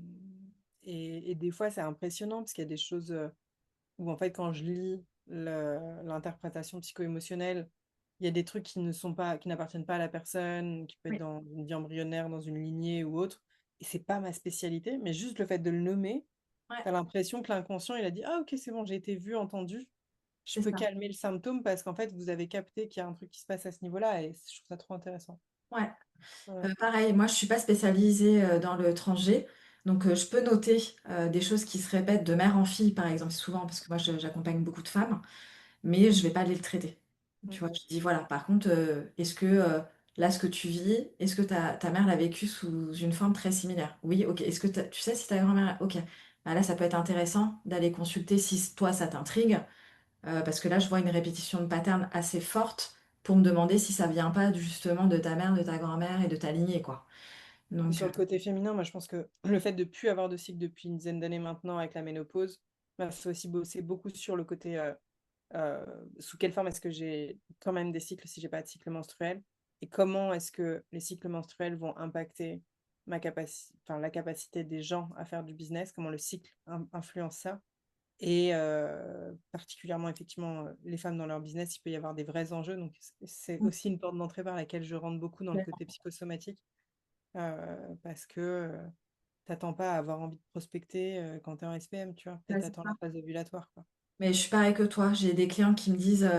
et des fois c'est impressionnant parce qu'il y a des choses, où en fait quand je lis l'interprétation psycho-émotionnelle, il y a des trucs qui n'appartiennent pas à la personne, qui peut être oui, dans une vie embryonnaire, dans une lignée ou autre, et c'est pas ma spécialité, mais juste le fait de le nommer, ouais, tu as l'impression que l'inconscient il a dit: «Ah OK, c'est bon, j'ai été vu, entendu, je c'est peux ça. calmer le symptôme parce qu'en fait vous avez capté qu'il y a un truc qui se passe à ce niveau-là», et je trouve ça trop intéressant. Ouais, Ouais. pareil, moi je suis pas spécialisée, dans le transgé, donc je peux noter, des choses qui se répètent de mère en fille, par exemple, souvent parce que moi j'accompagne beaucoup de femmes. Mais je vais pas aller le traiter. Tu Mmh. vois? Je dis: «Voilà, par contre, est-ce que, là, ce que tu vis, est-ce que ta mère l'a vécu sous une forme très similaire? Oui, OK. Est-ce que tu sais si ta grand-mère OK. Bah, là, ça peut être intéressant d'aller consulter si toi, ça t'intrigue, parce que là, je vois une répétition de pattern assez forte pour me demander si ça vient pas justement de ta mère, de ta grand-mère et de ta lignée, quoi». Et Donc sur le côté féminin, moi je pense que le fait de plus avoir de cycle depuis une dizaine d'années maintenant avec la ménopause m'a fait aussi bosser beaucoup sur le côté, sous quelle forme est-ce que j'ai quand même des cycles si j'ai pas de cycle menstruel? Et comment est-ce que les cycles menstruels vont impacter la capacité des gens à faire du business? Comment le cycle influence ça? Et particulièrement effectivement, les femmes dans leur business, il peut y avoir des vrais enjeux, donc c'est mmh, aussi une porte d'entrée par laquelle je rentre beaucoup dans le côté psychosomatique, parce que, tu pas à avoir envie de prospecter, quand tu es en SPM, tu vois? Peut-être ouais, tu c'est attends ça. la phase ovulatoire, quoi. Mais je suis pareil que toi, j'ai des clients qui me disent,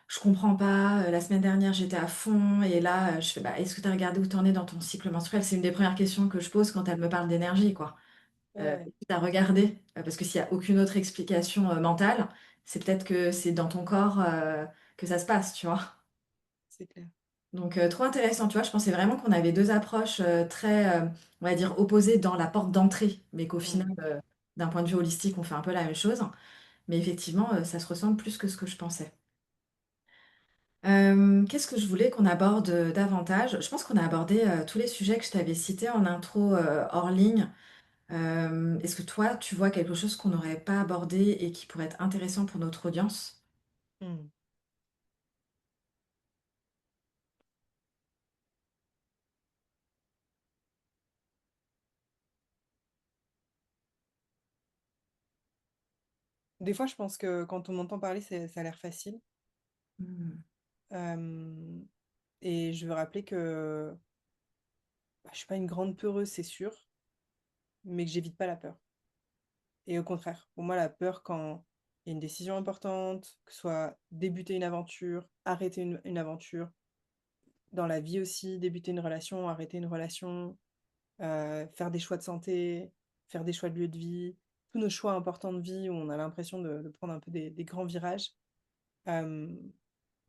«Je comprends pas, la semaine dernière j'étais à fond et là», je fais: «Bah, est-ce que tu as regardé où tu en es dans ton cycle menstruel?» C'est une des premières questions que je pose quand elles me parlent d'énergie, quoi. Ouais, Est-ce que tu as regardé? Parce que s'il y a aucune autre explication, mentale, c'est peut-être que c'est dans ton corps, que ça se passe, tu vois? c'est clair. Donc trop intéressant, tu vois? Je pensais vraiment qu'on avait 2 approches, très, on va dire opposées dans la porte d'entrée, mais qu'au final, Mmh. d'un point de vue holistique, on fait un peu la même chose. Mais effectivement, ça se ressemble plus que ce que je pensais. Qu'est-ce que je voulais qu'on aborde, davantage? Je pense qu'on a abordé, tous les sujets que je t'avais cités en intro, hors ligne. Est-ce que toi, tu vois quelque chose qu'on n'aurait pas abordé et qui pourrait être intéressant pour notre audience? Mmh. Des fois, je pense que quand on m'entend parler, ça a l'air facile. Mmh. Hem et je veux rappeler que, bah, je suis pas une grande peureuse, c'est sûr, mais que j'évite pas la peur et au contraire, pour moi, la peur quand il y a une décision importante, que ce soit débuter une aventure, arrêter une aventure, dans la vie aussi, débuter une relation, arrêter une relation, faire des choix de santé, faire des choix de lieu de vie, tous nos choix importants de vie où on a l'impression de prendre un peu des grands virages. Hem,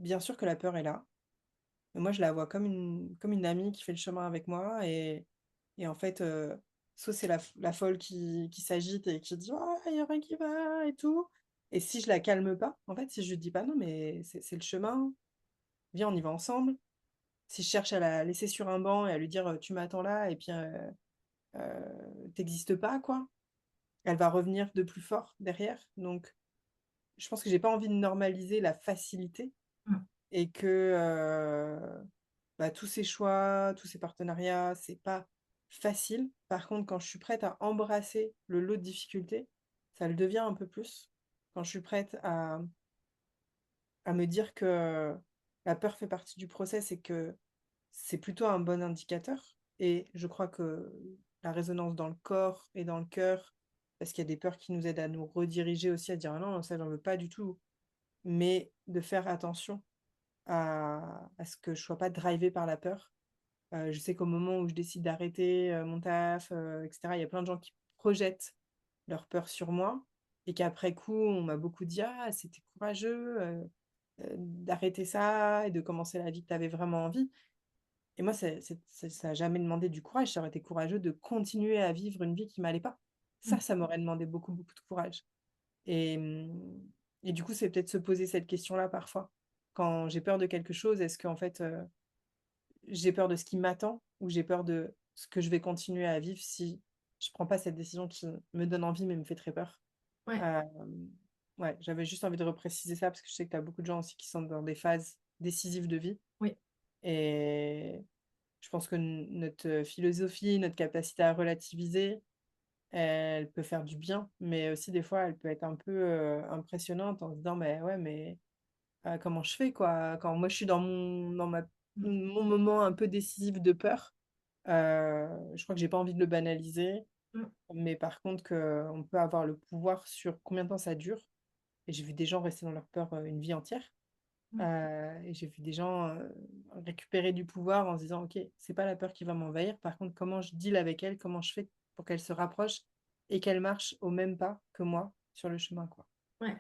Bien sûr que la peur est là, mais moi je la vois comme une amie qui fait le chemin avec moi et en fait, soit c'est la folle qui s'agite et qui dit: «Oh, il y a rien qui va et tout» et si je la calme pas, en fait, si je lui dis pas: «Non mais c'est le chemin, viens on y va ensemble». Si je cherche à la laisser sur un banc et à lui dire: «Tu m'attends là» et puis, tu pas quoi, elle va revenir de plus fort derrière. Donc je pense que j'ai pas envie de normaliser la facilité Mmh. et que, bah, tous ces choix, tous ces partenariats, c'est pas facile. Par contre, quand je suis prête à embrasser le lot de difficultés, ça le devient un peu plus. Quand je suis prête à me dire que la peur fait partie du process et que c'est plutôt un bon indicateur et je crois que la résonance dans le corps et dans le cœur, parce qu'il y a des peurs qui nous aident à nous rediriger aussi, à dire: «Ah non, ça j'en veux pas du tout». Mais de faire attention à ce que je sois pas drivée par la peur. Je sais qu'au moment où je décide d'arrêter, mon taf, et cetera, il y a plein de gens qui projettent leur peur sur moi et qu'après coup, on m'a beaucoup dit: «Ah, c'était courageux, d'arrêter ça et de commencer la vie que tu avais vraiment envie». Et moi, ça a jamais demandé du courage, ça aurait été courageux de continuer à vivre une vie qui m'allait pas. Mmh. Ça m'aurait demandé beaucoup, beaucoup de courage et et du coup, c'est peut-être se poser cette question-là parfois. Quand j'ai peur de quelque chose, est-ce qu'en fait, j'ai peur de ce qui m'attend ou j'ai peur de ce que je vais continuer à vivre si je prends pas cette décision qui me donne envie mais me fait très peur? Ouais, Hem, ouais, j'avais juste envie de repréciser ça parce que je sais que tu as beaucoup de gens aussi qui sont dans des phases décisives de vie oui, et je pense que notre philosophie, notre capacité à relativiser, elle peut faire du bien, mais aussi des fois, elle peut être un peu, impressionnante en se disant: «Mais ouais, mais, comment je fais quoi?» Quand moi je suis mmh, mon moment un peu décisif de peur, je crois que j'ai pas envie de le banaliser, mmh, mais par contre qu'on peut avoir le pouvoir sur combien de temps ça dure et j'ai vu des gens rester dans leur peur, une vie entière. mmh, Et j'ai vu des gens, récupérer du pouvoir en se disant: «OK, c'est pas la peur qui va m'envahir, par contre comment je deal avec elle, comment je fais pour qu'elle se rapproche et qu'elle marche au même pas que moi sur le chemin, quoi». ouais.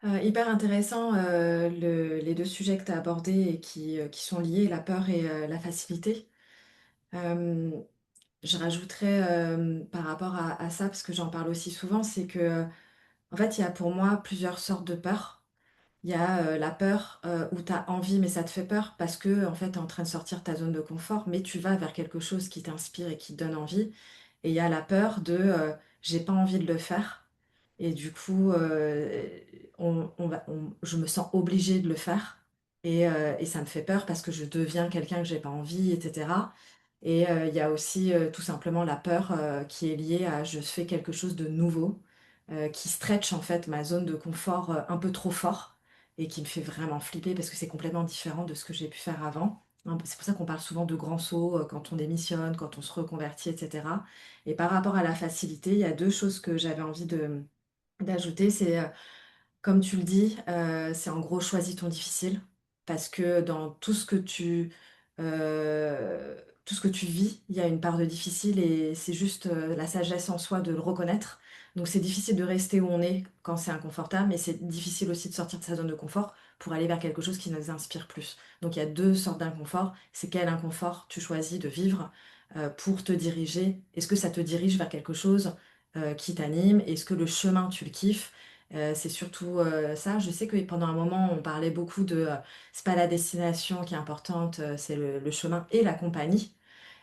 Hyper intéressant, les 2 sujets que tu as abordés et qui sont liés, la peur et la facilité. Hem, je rajouterais, par rapport à ça, parce que j'en parle aussi souvent, c'est que, en fait, il y a pour moi plusieurs sortes de peurs. Il y a, la peur, où tu as envie mais ça te fait peur parce que en fait, tu es en train de sortir de ta zone de confort, mais tu vas vers quelque chose qui t'inspire et qui te donne envie. Et il y a la peur de, j'ai pas envie de le faire et du coup, je me sens obligée de le faire et ça me fait peur parce que je deviens quelqu'un que j'ai pas envie et cetera. Et il y a aussi, tout simplement la peur, qui est liée à je fais quelque chose de nouveau, qui stretch en fait ma zone de confort, un peu trop fort et qui me fait vraiment flipper parce que c'est complètement différent de ce que j'ai pu faire avant. Hein, c'est pour ça qu'on parle souvent de grands sauts, quand on démissionne, quand on se reconvertit et cetera. Et par rapport à la facilité, il y a 2 choses que j'avais envie de d'ajouter. C'est, comme tu le dis, c'est en gros choisis ton difficile parce que dans tout ce que tu vis, il y a une part de difficile et c'est juste, la sagesse en soi de le reconnaître. Donc c'est difficile de rester où on est quand c'est inconfortable, mais c'est difficile aussi de sortir de sa zone de confort pour aller vers quelque chose qui nous inspire plus. Donc il y a 2 sortes d'inconfort. C'est quel inconfort tu choisis de vivre, pour te diriger? Est-ce que ça te dirige vers quelque chose, qui t'anime? Est-ce que le chemin, tu le kiffes? C'est surtout, ça. Je sais que pendant un moment, on parlait beaucoup de, c'est pas la destination qui est importante, c'est le chemin et la compagnie.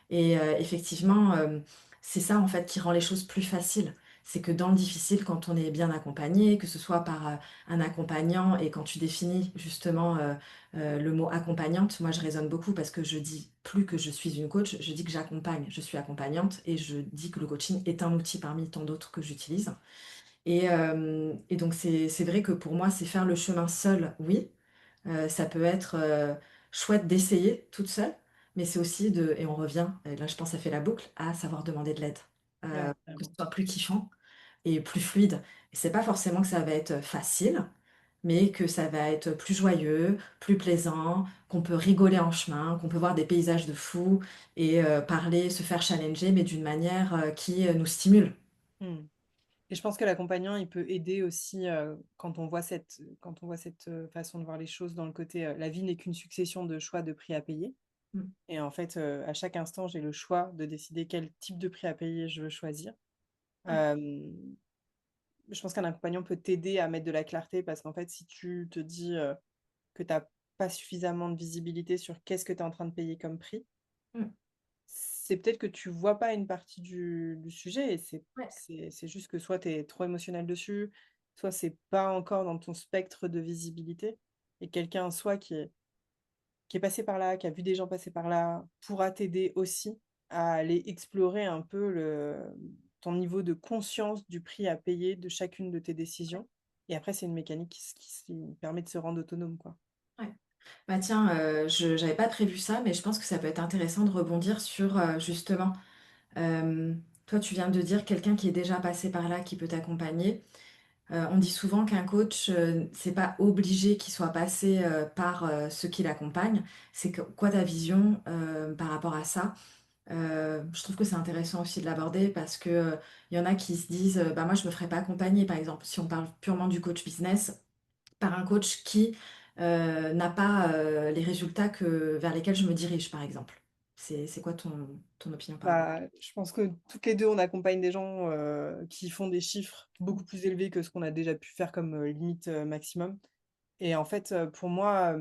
Et effectivement, c'est ça en fait qui rend les choses plus faciles. c'est que dans le difficile, quand on est bien accompagné, que ce soit par un accompagnant, et quand tu définis justement le mot accompagnante, moi je raisonne beaucoup parce que je dis plus que je suis une coach, je dis que j'accompagne, je suis accompagnante et je dis que le coaching est un outil parmi tant d'autres que j'utilise. Et donc c'est vrai que pour moi, c'est faire le chemin seul, oui. Ça peut être chouette d'essayer toute seule, mais c'est aussi et on revient, et là je pense que ça fait la boucle, à savoir demander de l'aide. Ouais, Que ce clairement. soit plus kiffant et plus fluide. Et c'est pas forcément que ça va être facile, mais que ça va être plus joyeux, plus plaisant, qu'on peut rigoler en chemin, qu'on peut voir des paysages de fou et parler, se faire challenger, mais d'une manière qui nous stimule. Hmm. Et je pense que l'accompagnant, il peut aider aussi quand on voit cette façon de voir les choses dans le côté la vie n'est qu'une succession de choix de prix à payer. Mm. Et en fait, à chaque instant, j'ai le choix de décider quel type de prix à payer je veux choisir. Ouais, Euh, je pense qu'un accompagnant peut t'aider à mettre de la clarté parce qu'en fait, si tu te dis que tu n'as pas suffisamment de visibilité sur qu'est-ce que tu es en train de payer comme prix, mm. c'est peut-être que tu vois pas une partie du sujet et Ouais, c'est juste que soit tu es trop émotionnel dessus, soit c'est pas encore dans ton spectre de visibilité et quelqu'un soit qui est passé par là, qui a vu des gens passer par là, pourra t'aider aussi à aller explorer un peu ton niveau de conscience du prix à payer de chacune de tes décisions. Et après, c'est une mécanique qui permet de se rendre autonome, quoi. ouais. Bah tiens, je n'avais pas prévu ça, mais je pense que ça peut être intéressant de rebondir sur justement, euh, toi tu viens de dire quelqu'un qui est déjà passé par là, qui peut t'accompagner. On dit souvent qu'un coach, c'est pas obligé qu'il soit passé par ceux qui l'accompagnent. C'est quoi ta vision par rapport à ça? Je trouve que c'est intéressant aussi de l'aborder parce que il y en a qui se disent, bah moi je me ferais pas accompagner, par exemple, si on parle purement du coach business par un coach qui n'a pas les résultats vers lesquels je me dirige, par exemple. C'est quoi ton opinion par rapport à Bah, je pense que toutes les deux, on accompagne des gens qui font des chiffres beaucoup plus élevés que ce qu'on a déjà pu faire comme limite maximum. Et en fait, pour moi,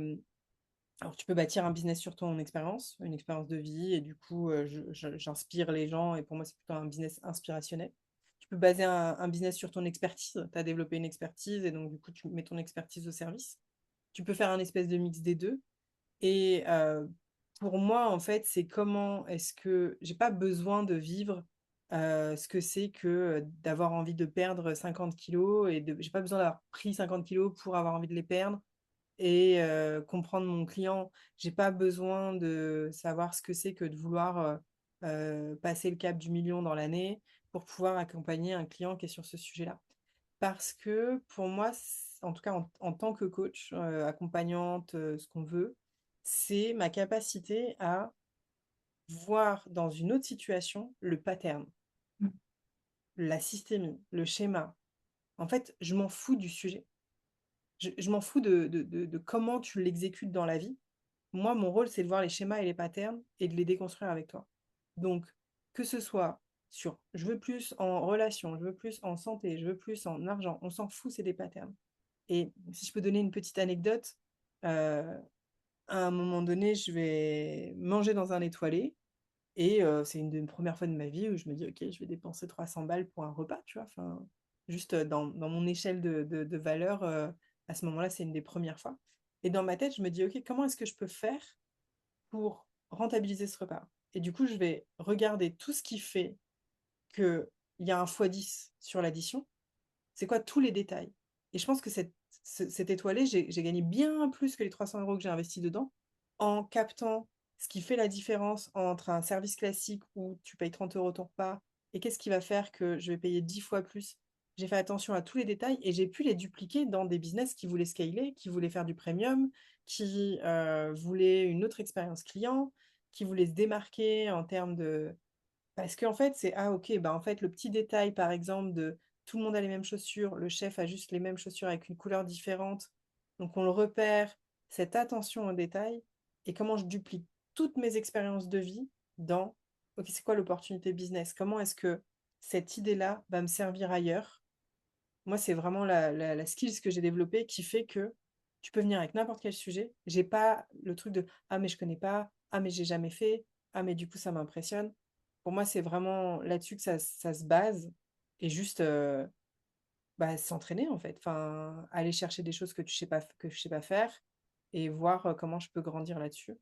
alors tu peux bâtir un business sur ton expérience, une expérience de vie, et du coup, j'inspire les gens, et pour moi, c'est plutôt un business inspirationnel. Tu peux baser un business sur ton expertise, tu as développé une expertise, et donc du coup, tu mets ton expertise au service. Tu peux faire un espèce de mix des deux. Et pour moi, en fait, c'est comment est-ce que j'ai pas besoin de vivre ce que c'est que d'avoir envie de perdre 50 kilos et j'ai pas besoin d'avoir pris 50 kilos pour avoir envie de les perdre et comprendre mon client. J'ai pas besoin de savoir ce que c'est que de vouloir passer le cap du million dans l'année pour pouvoir accompagner un client qui est sur ce sujet-là. Parce que pour moi, en tout cas en tant que coach, accompagnante, ce qu'on veut, c'est ma capacité à voir dans une autre situation le pattern, ça? la systémie, le schéma. En fait, je m'en fous du sujet. Je m'en fous de comment tu l'exécutes dans la vie. Moi, mon rôle, c'est de voir les schémas et les patterns et de les déconstruire avec toi. Donc, que ce soit sur je veux plus en relation, je veux plus en santé, je veux plus en argent, on s'en fout, c'est des patterns. Et si je peux donner une petite anecdote, euh, à un moment donné, je vais manger dans un étoilé et c'est une des premières fois de ma vie où je me dis, ok, je vais dépenser 300 balles pour un repas, tu vois. Enfin, juste dans mon échelle de valeur, à ce moment-là, c'est une des premières fois. Et dans ma tête, je me dis, ok, comment est-ce que je peux faire pour rentabiliser ce repas? Et du coup, je vais regarder tout ce qui fait qu'il y a un x10 sur l'addition. C'est quoi tous les détails? Et je pense que cette étoilée, j'ai gagné bien plus que les 300 euros que j'ai investi dedans en captant ce qui fait la différence entre un service classique où tu payes 30 euros ton repas et qu'est-ce qui va faire que je vais payer 10 fois plus. J'ai fait attention à tous les détails et j'ai pu les dupliquer dans des business qui voulaient scaler, qui voulaient faire du premium, qui voulaient une autre expérience client, qui voulaient se démarquer en termes de, parce qu'en fait, c'est, ah ok, bah en fait, le petit détail, par exemple, de tout le monde a les mêmes chaussures, le chef a juste les mêmes chaussures avec une couleur différente. Donc on le repère, cette attention au détail, et comment je duplique toutes mes expériences de vie dans, ok, c'est quoi l'opportunité business? Comment est-ce que cette idée-là va me servir ailleurs? Moi, c'est vraiment la skills que j'ai développée qui fait que tu peux venir avec n'importe quel sujet. J'ai pas le truc de ah, mais je connais pas, ah, mais j'ai jamais fait, ah, mais du coup, ça m'impressionne. Pour moi, c'est vraiment là-dessus que ça se base. et juste bah, s'entraîner en fait, enfin, aller chercher des choses que je sais pas faire et voir comment je peux grandir là-dessus.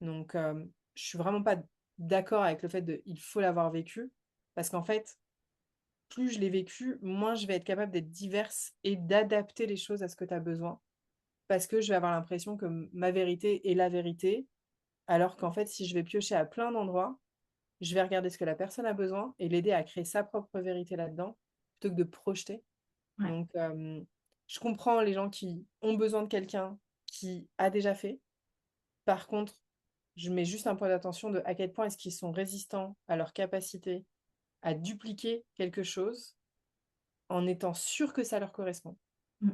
Donc, je suis vraiment pas d'accord avec le fait de il faut l'avoir vécu, parce qu'en fait, plus je l'ai vécu, moins je vais être capable d'être diverse et d'adapter les choses à ce que tu as besoin. Parce que je vais avoir l'impression que ma vérité est la vérité, alors qu'en fait, si je vais piocher à plein d'endroits, je vais regarder ce que la personne a besoin et l'aider à créer sa propre vérité là-dedans, plutôt que de projeter. Ouais. Donc, je comprends les gens qui ont besoin de quelqu'un qui a déjà fait. Par contre, je mets juste un point d'attention de à quel point est-ce qu'ils sont résistants à leur capacité à dupliquer quelque chose en étant sûr que ça leur correspond. Mm.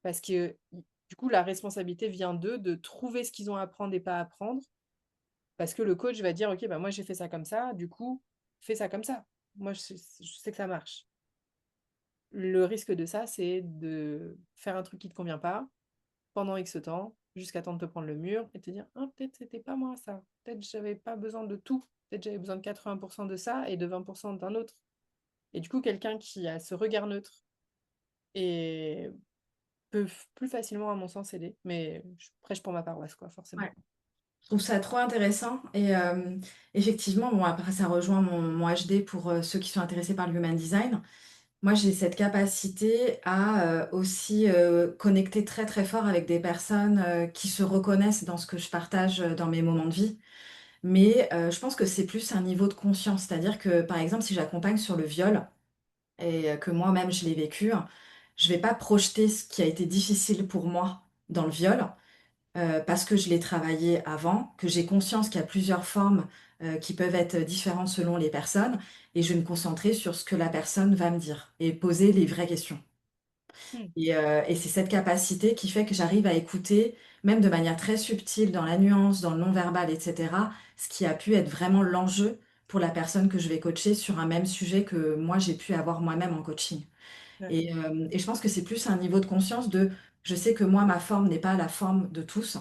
Parce que du coup, la responsabilité vient d'eux de trouver ce qu'ils ont à apprendre et pas à apprendre. Parce que le coach va dire, OK, bah moi j'ai fait ça comme ça, du coup, fais ça comme ça. Moi, je sais que ça marche. Le risque de ça, c'est de faire un truc qui ne te convient pas pendant X temps, jusqu'à temps de te prendre le mur et te dire, ah, peut-être c'était pas moi ça. Peut-être j'avais pas besoin de tout. Peut-être j'avais besoin de 80% de ça et de 20% d'un autre. Et du coup, quelqu'un qui a ce regard neutre et peut plus facilement, à mon sens, aider. Mais je prêche pour ma paroisse, quoi, forcément. Ouais. Je trouve ça trop intéressant et effectivement, bon, après ça rejoint mon HD pour ceux qui sont intéressés par le human design. Moi, j'ai cette capacité à aussi connecter très très fort avec des personnes qui se reconnaissent dans ce que je partage dans mes moments de vie. Mais je pense que c'est plus un niveau de conscience. C'est-à-dire que, par exemple, si j'accompagne sur le viol et que moi-même je l'ai vécu, je vais pas projeter ce qui a été difficile pour moi dans le viol parce que je l'ai travaillé avant, que j'ai conscience qu'il y a plusieurs formes qui peuvent être différentes selon les personnes, et je vais me concentrer sur ce que la personne va me dire et poser les vraies questions. Hmm. Et c'est cette capacité qui fait que j'arrive à écouter, même de manière très subtile, dans la nuance, dans le non-verbal, etc., ce qui a pu être vraiment l'enjeu pour la personne que je vais coacher sur un même sujet que moi j'ai pu avoir moi-même en coaching. Ouais. Et je pense que c'est plus un niveau de conscience de, je sais que moi, ma forme n'est pas la forme de tous,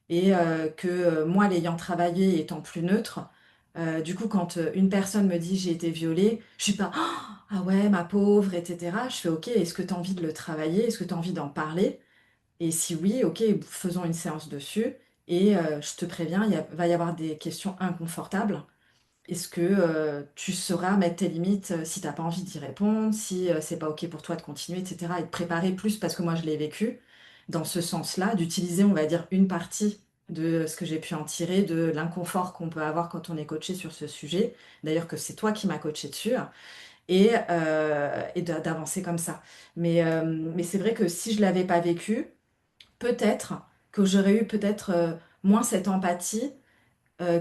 et que moi, l'ayant travaillé, étant plus neutre, du coup, quand une personne me dit j'ai été violée, je suis pas ah ouais, ma pauvre, etc. Je fais ok, est-ce que tu as envie de le travailler? Est-ce que tu as envie d'en parler? Et si oui, ok, faisons une séance dessus. Et je te préviens, va y avoir des questions inconfortables. Est-ce que tu sauras mettre tes limites si t'as pas envie d'y répondre, si c'est pas OK pour toi de continuer, etc. Et de préparer plus, parce que moi je l'ai vécu dans ce sens-là, d'utiliser, on va dire, une partie de ce que j'ai pu en tirer, de l'inconfort qu'on peut avoir quand on est coaché sur ce sujet. D'ailleurs, que c'est toi qui m'as coaché dessus, et d'avancer comme ça. Mais c'est vrai que si je l'avais pas vécu, peut-être que j'aurais eu peut-être moins cette empathie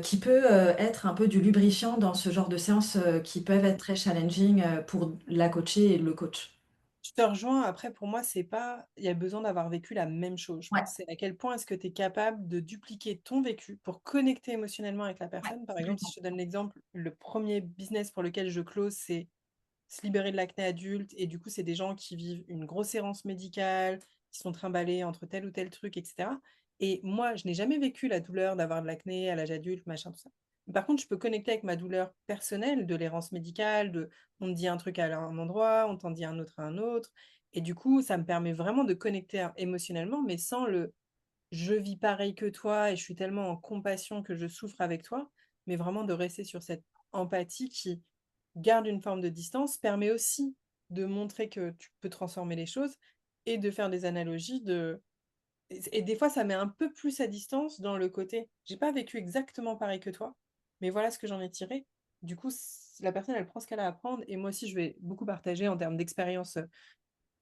qui peut être un peu du lubrifiant dans ce genre de séances qui peuvent être très challenging pour la coachée et le coach. Je te rejoins. Après, pour moi, c'est pas. Il y a besoin d'avoir vécu la même chose. Je Ouais, pense c'est à quel point est-ce que tu es capable de dupliquer ton vécu pour connecter émotionnellement avec la ouais, personne. Par exemple, si complètement. je te donne l'exemple, le premier business pour lequel je close, c'est se libérer de l'acné adulte. Et du coup, c'est des gens qui vivent une grosse errance médicale, qui sont trimballés entre tel ou tel truc, etc. Et moi, je n'ai jamais vécu la douleur d'avoir de l'acné à l'âge adulte, machin, tout ça. Par contre, je peux connecter avec ma douleur personnelle de l'errance médicale, de on te dit un truc à un endroit, on t'en dit un autre à un autre. Et du coup, ça me permet vraiment de connecter émotionnellement, mais sans le je vis pareil que toi et je suis tellement en compassion que je souffre avec toi, mais vraiment de rester sur cette empathie qui garde une forme de distance, permet aussi de montrer que tu peux transformer les choses et de faire des analogies de... Et des fois, ça met un peu plus à distance dans le côté, j'ai pas vécu exactement pareil que toi, mais voilà ce que j'en ai tiré. Du coup, la personne, elle prend ce qu'elle a à apprendre et moi aussi, je vais beaucoup partager en termes d'expérience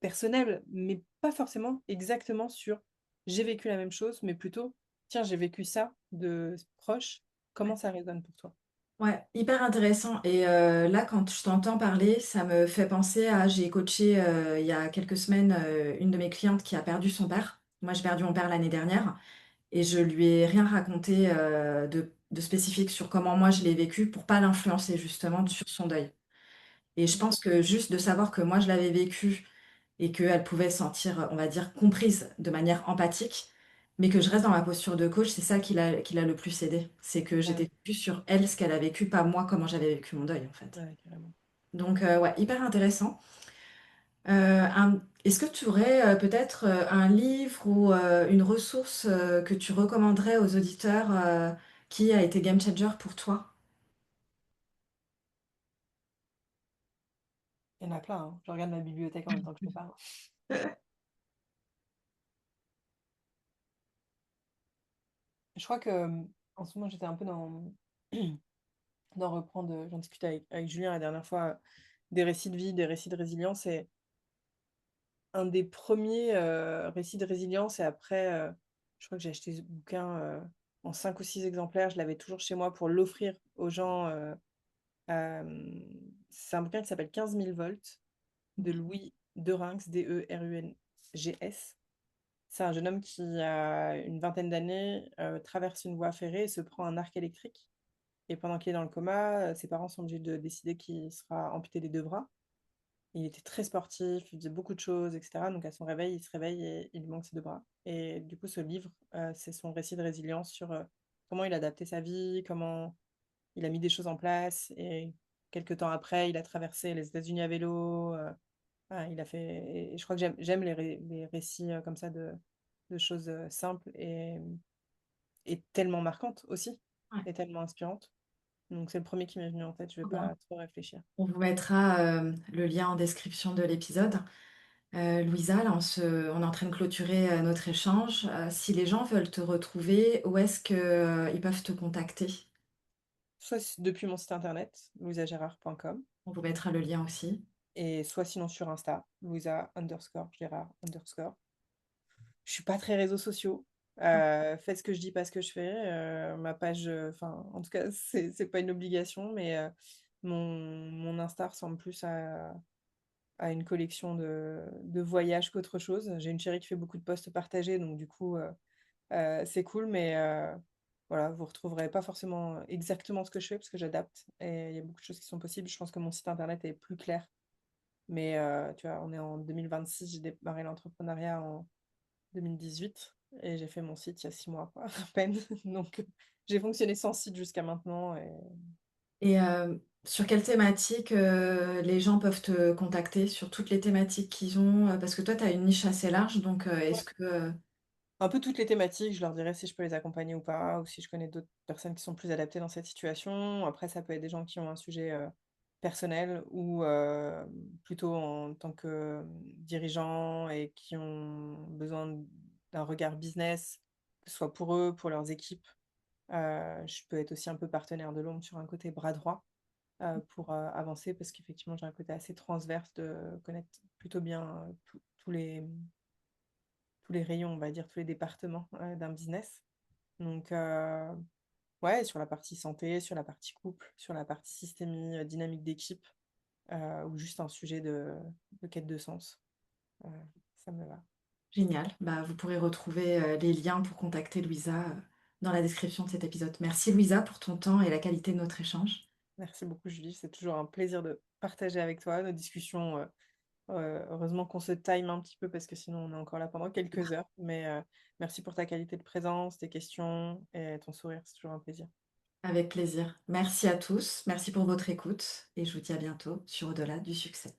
personnelle, mais pas forcément exactement sur j'ai vécu la même chose, mais plutôt, tiens, j'ai vécu ça de proche, comment ça résonne pour toi? Ouais, hyper intéressant. Et là, quand je t'entends parler, ça me fait penser à, j'ai coaché il y a quelques semaines une de mes clientes qui a perdu son père. Moi, j'ai perdu mon père l'année dernière et je lui ai rien raconté de spécifique sur comment moi je l'ai vécu pour pas l'influencer justement sur son deuil. Et je pense que juste de savoir que moi je l'avais vécu et qu'elle pouvait se sentir, on va dire, comprise de manière empathique, mais que je reste dans ma posture de coach, c'est ça qui l'a le plus aidé. C'est que Ouais, j'étais plus sur elle, ce qu'elle a vécu, pas moi, comment j'avais vécu mon deuil, en fait. ouais, carrément. Donc, ouais, hyper intéressant. Est-ce que tu aurais peut-être un livre ou une ressource que tu recommanderais aux auditeurs qui a été game changer pour toi? Il y en a plein, hein. Je regarde ma bibliothèque en même temps que je te parle. Je crois que en ce moment, j'étais un peu dans, dans reprendre, j'en discutais avec Julien la dernière fois, des récits de vie, des récits de résilience. Et un des premiers récits de résilience, et après, je crois que j'ai acheté ce bouquin en 5 ou 6 exemplaires. Je l'avais toujours chez moi pour l'offrir aux gens. C'est un bouquin qui s'appelle 15 000 volts de Louis Derungs, Derungs. C'est un jeune homme qui a une vingtaine d'années, traverse une voie ferrée et se prend un arc électrique. Et pendant qu'il est dans le coma, ses parents sont obligés de décider qu'il sera amputé des 2 bras. Il était très sportif, il faisait beaucoup de choses, etc. Donc à son réveil, il se réveille et il lui manque ses 2 bras. Et du coup, ce livre, c'est son récit de résilience sur comment il a adapté sa vie, comment il a mis des choses en place. Et quelques temps après, il a traversé les États-Unis à vélo. Voilà, il a fait. Et je crois que j'aime les récits comme ça de choses simples et tellement marquantes aussi, Ouais, et tellement inspirantes. Donc c'est le premier qui m'est venu en tête, je vais trop bien. pas trop réfléchir. On vous mettra le lien en description de l'épisode. Louisa, là, on est en train de clôturer notre échange. Si les gens veulent te retrouver, où est-ce que, ils peuvent te contacter? Soit depuis mon site internet, louisagérard.com, On vous mettra le lien aussi. et soit sinon sur Insta, louisa_gérard_. Je suis pas très réseaux sociaux. Faites ce que je dis, pas ce que je fais. Ma page, enfin, en tout cas, c'est pas une obligation, mais mon Insta ressemble plus à une collection de voyages qu'autre chose. J'ai une chérie qui fait beaucoup de posts partagés, donc du coup, c'est cool, mais voilà, vous retrouverez pas forcément exactement ce que je fais parce que j'adapte et il y a beaucoup de choses qui sont possibles. Je pense que mon site internet est plus clair, mais tu vois, on est en 2026, j'ai démarré l'entrepreneuriat en 2018 et j'ai fait mon site il y a 6 mois, quoi, à peine. Donc, j'ai fonctionné sans site jusqu'à maintenant. Et Et sur quelle thématique les gens peuvent te contacter? Sur toutes les thématiques qu'ils ont? Parce que toi, tu as une niche assez large, donc est-ce ouais, que... un peu toutes les thématiques, je leur dirai si je peux les accompagner ou pas, ou si je connais d'autres personnes qui sont plus adaptées dans cette situation. Après, ça peut être des gens qui ont un sujet personnel ou plutôt en tant que dirigeant et qui ont besoin d'un regard business, que ce soit pour eux, pour leurs équipes. Je peux être aussi un peu partenaire de l'ombre sur un côté bras droit pour avancer parce qu'effectivement, j'ai un côté assez transverse de connaître plutôt bien tous les rayons, on va dire, tous les départements d'un business. Donc, ouais, sur la partie santé, sur la partie couple, sur la partie systémie, dynamique d'équipe, ou juste un sujet de quête de sens. Euh, Ça me va. Génial. Bah, vous pourrez retrouver les liens pour contacter Louisa dans la description de cet épisode. Merci Louisa pour ton temps et la qualité de notre échange. Merci beaucoup, Julie. C'est toujours un plaisir de partager avec toi nos discussions. Heureusement qu'on se time un petit peu parce que sinon on est encore là pendant quelques heures. Mais merci pour ta qualité de présence, tes questions et ton sourire. C'est toujours un plaisir. Avec plaisir. Merci à tous. Merci pour votre écoute et je vous dis à bientôt sur Au-delà du succès.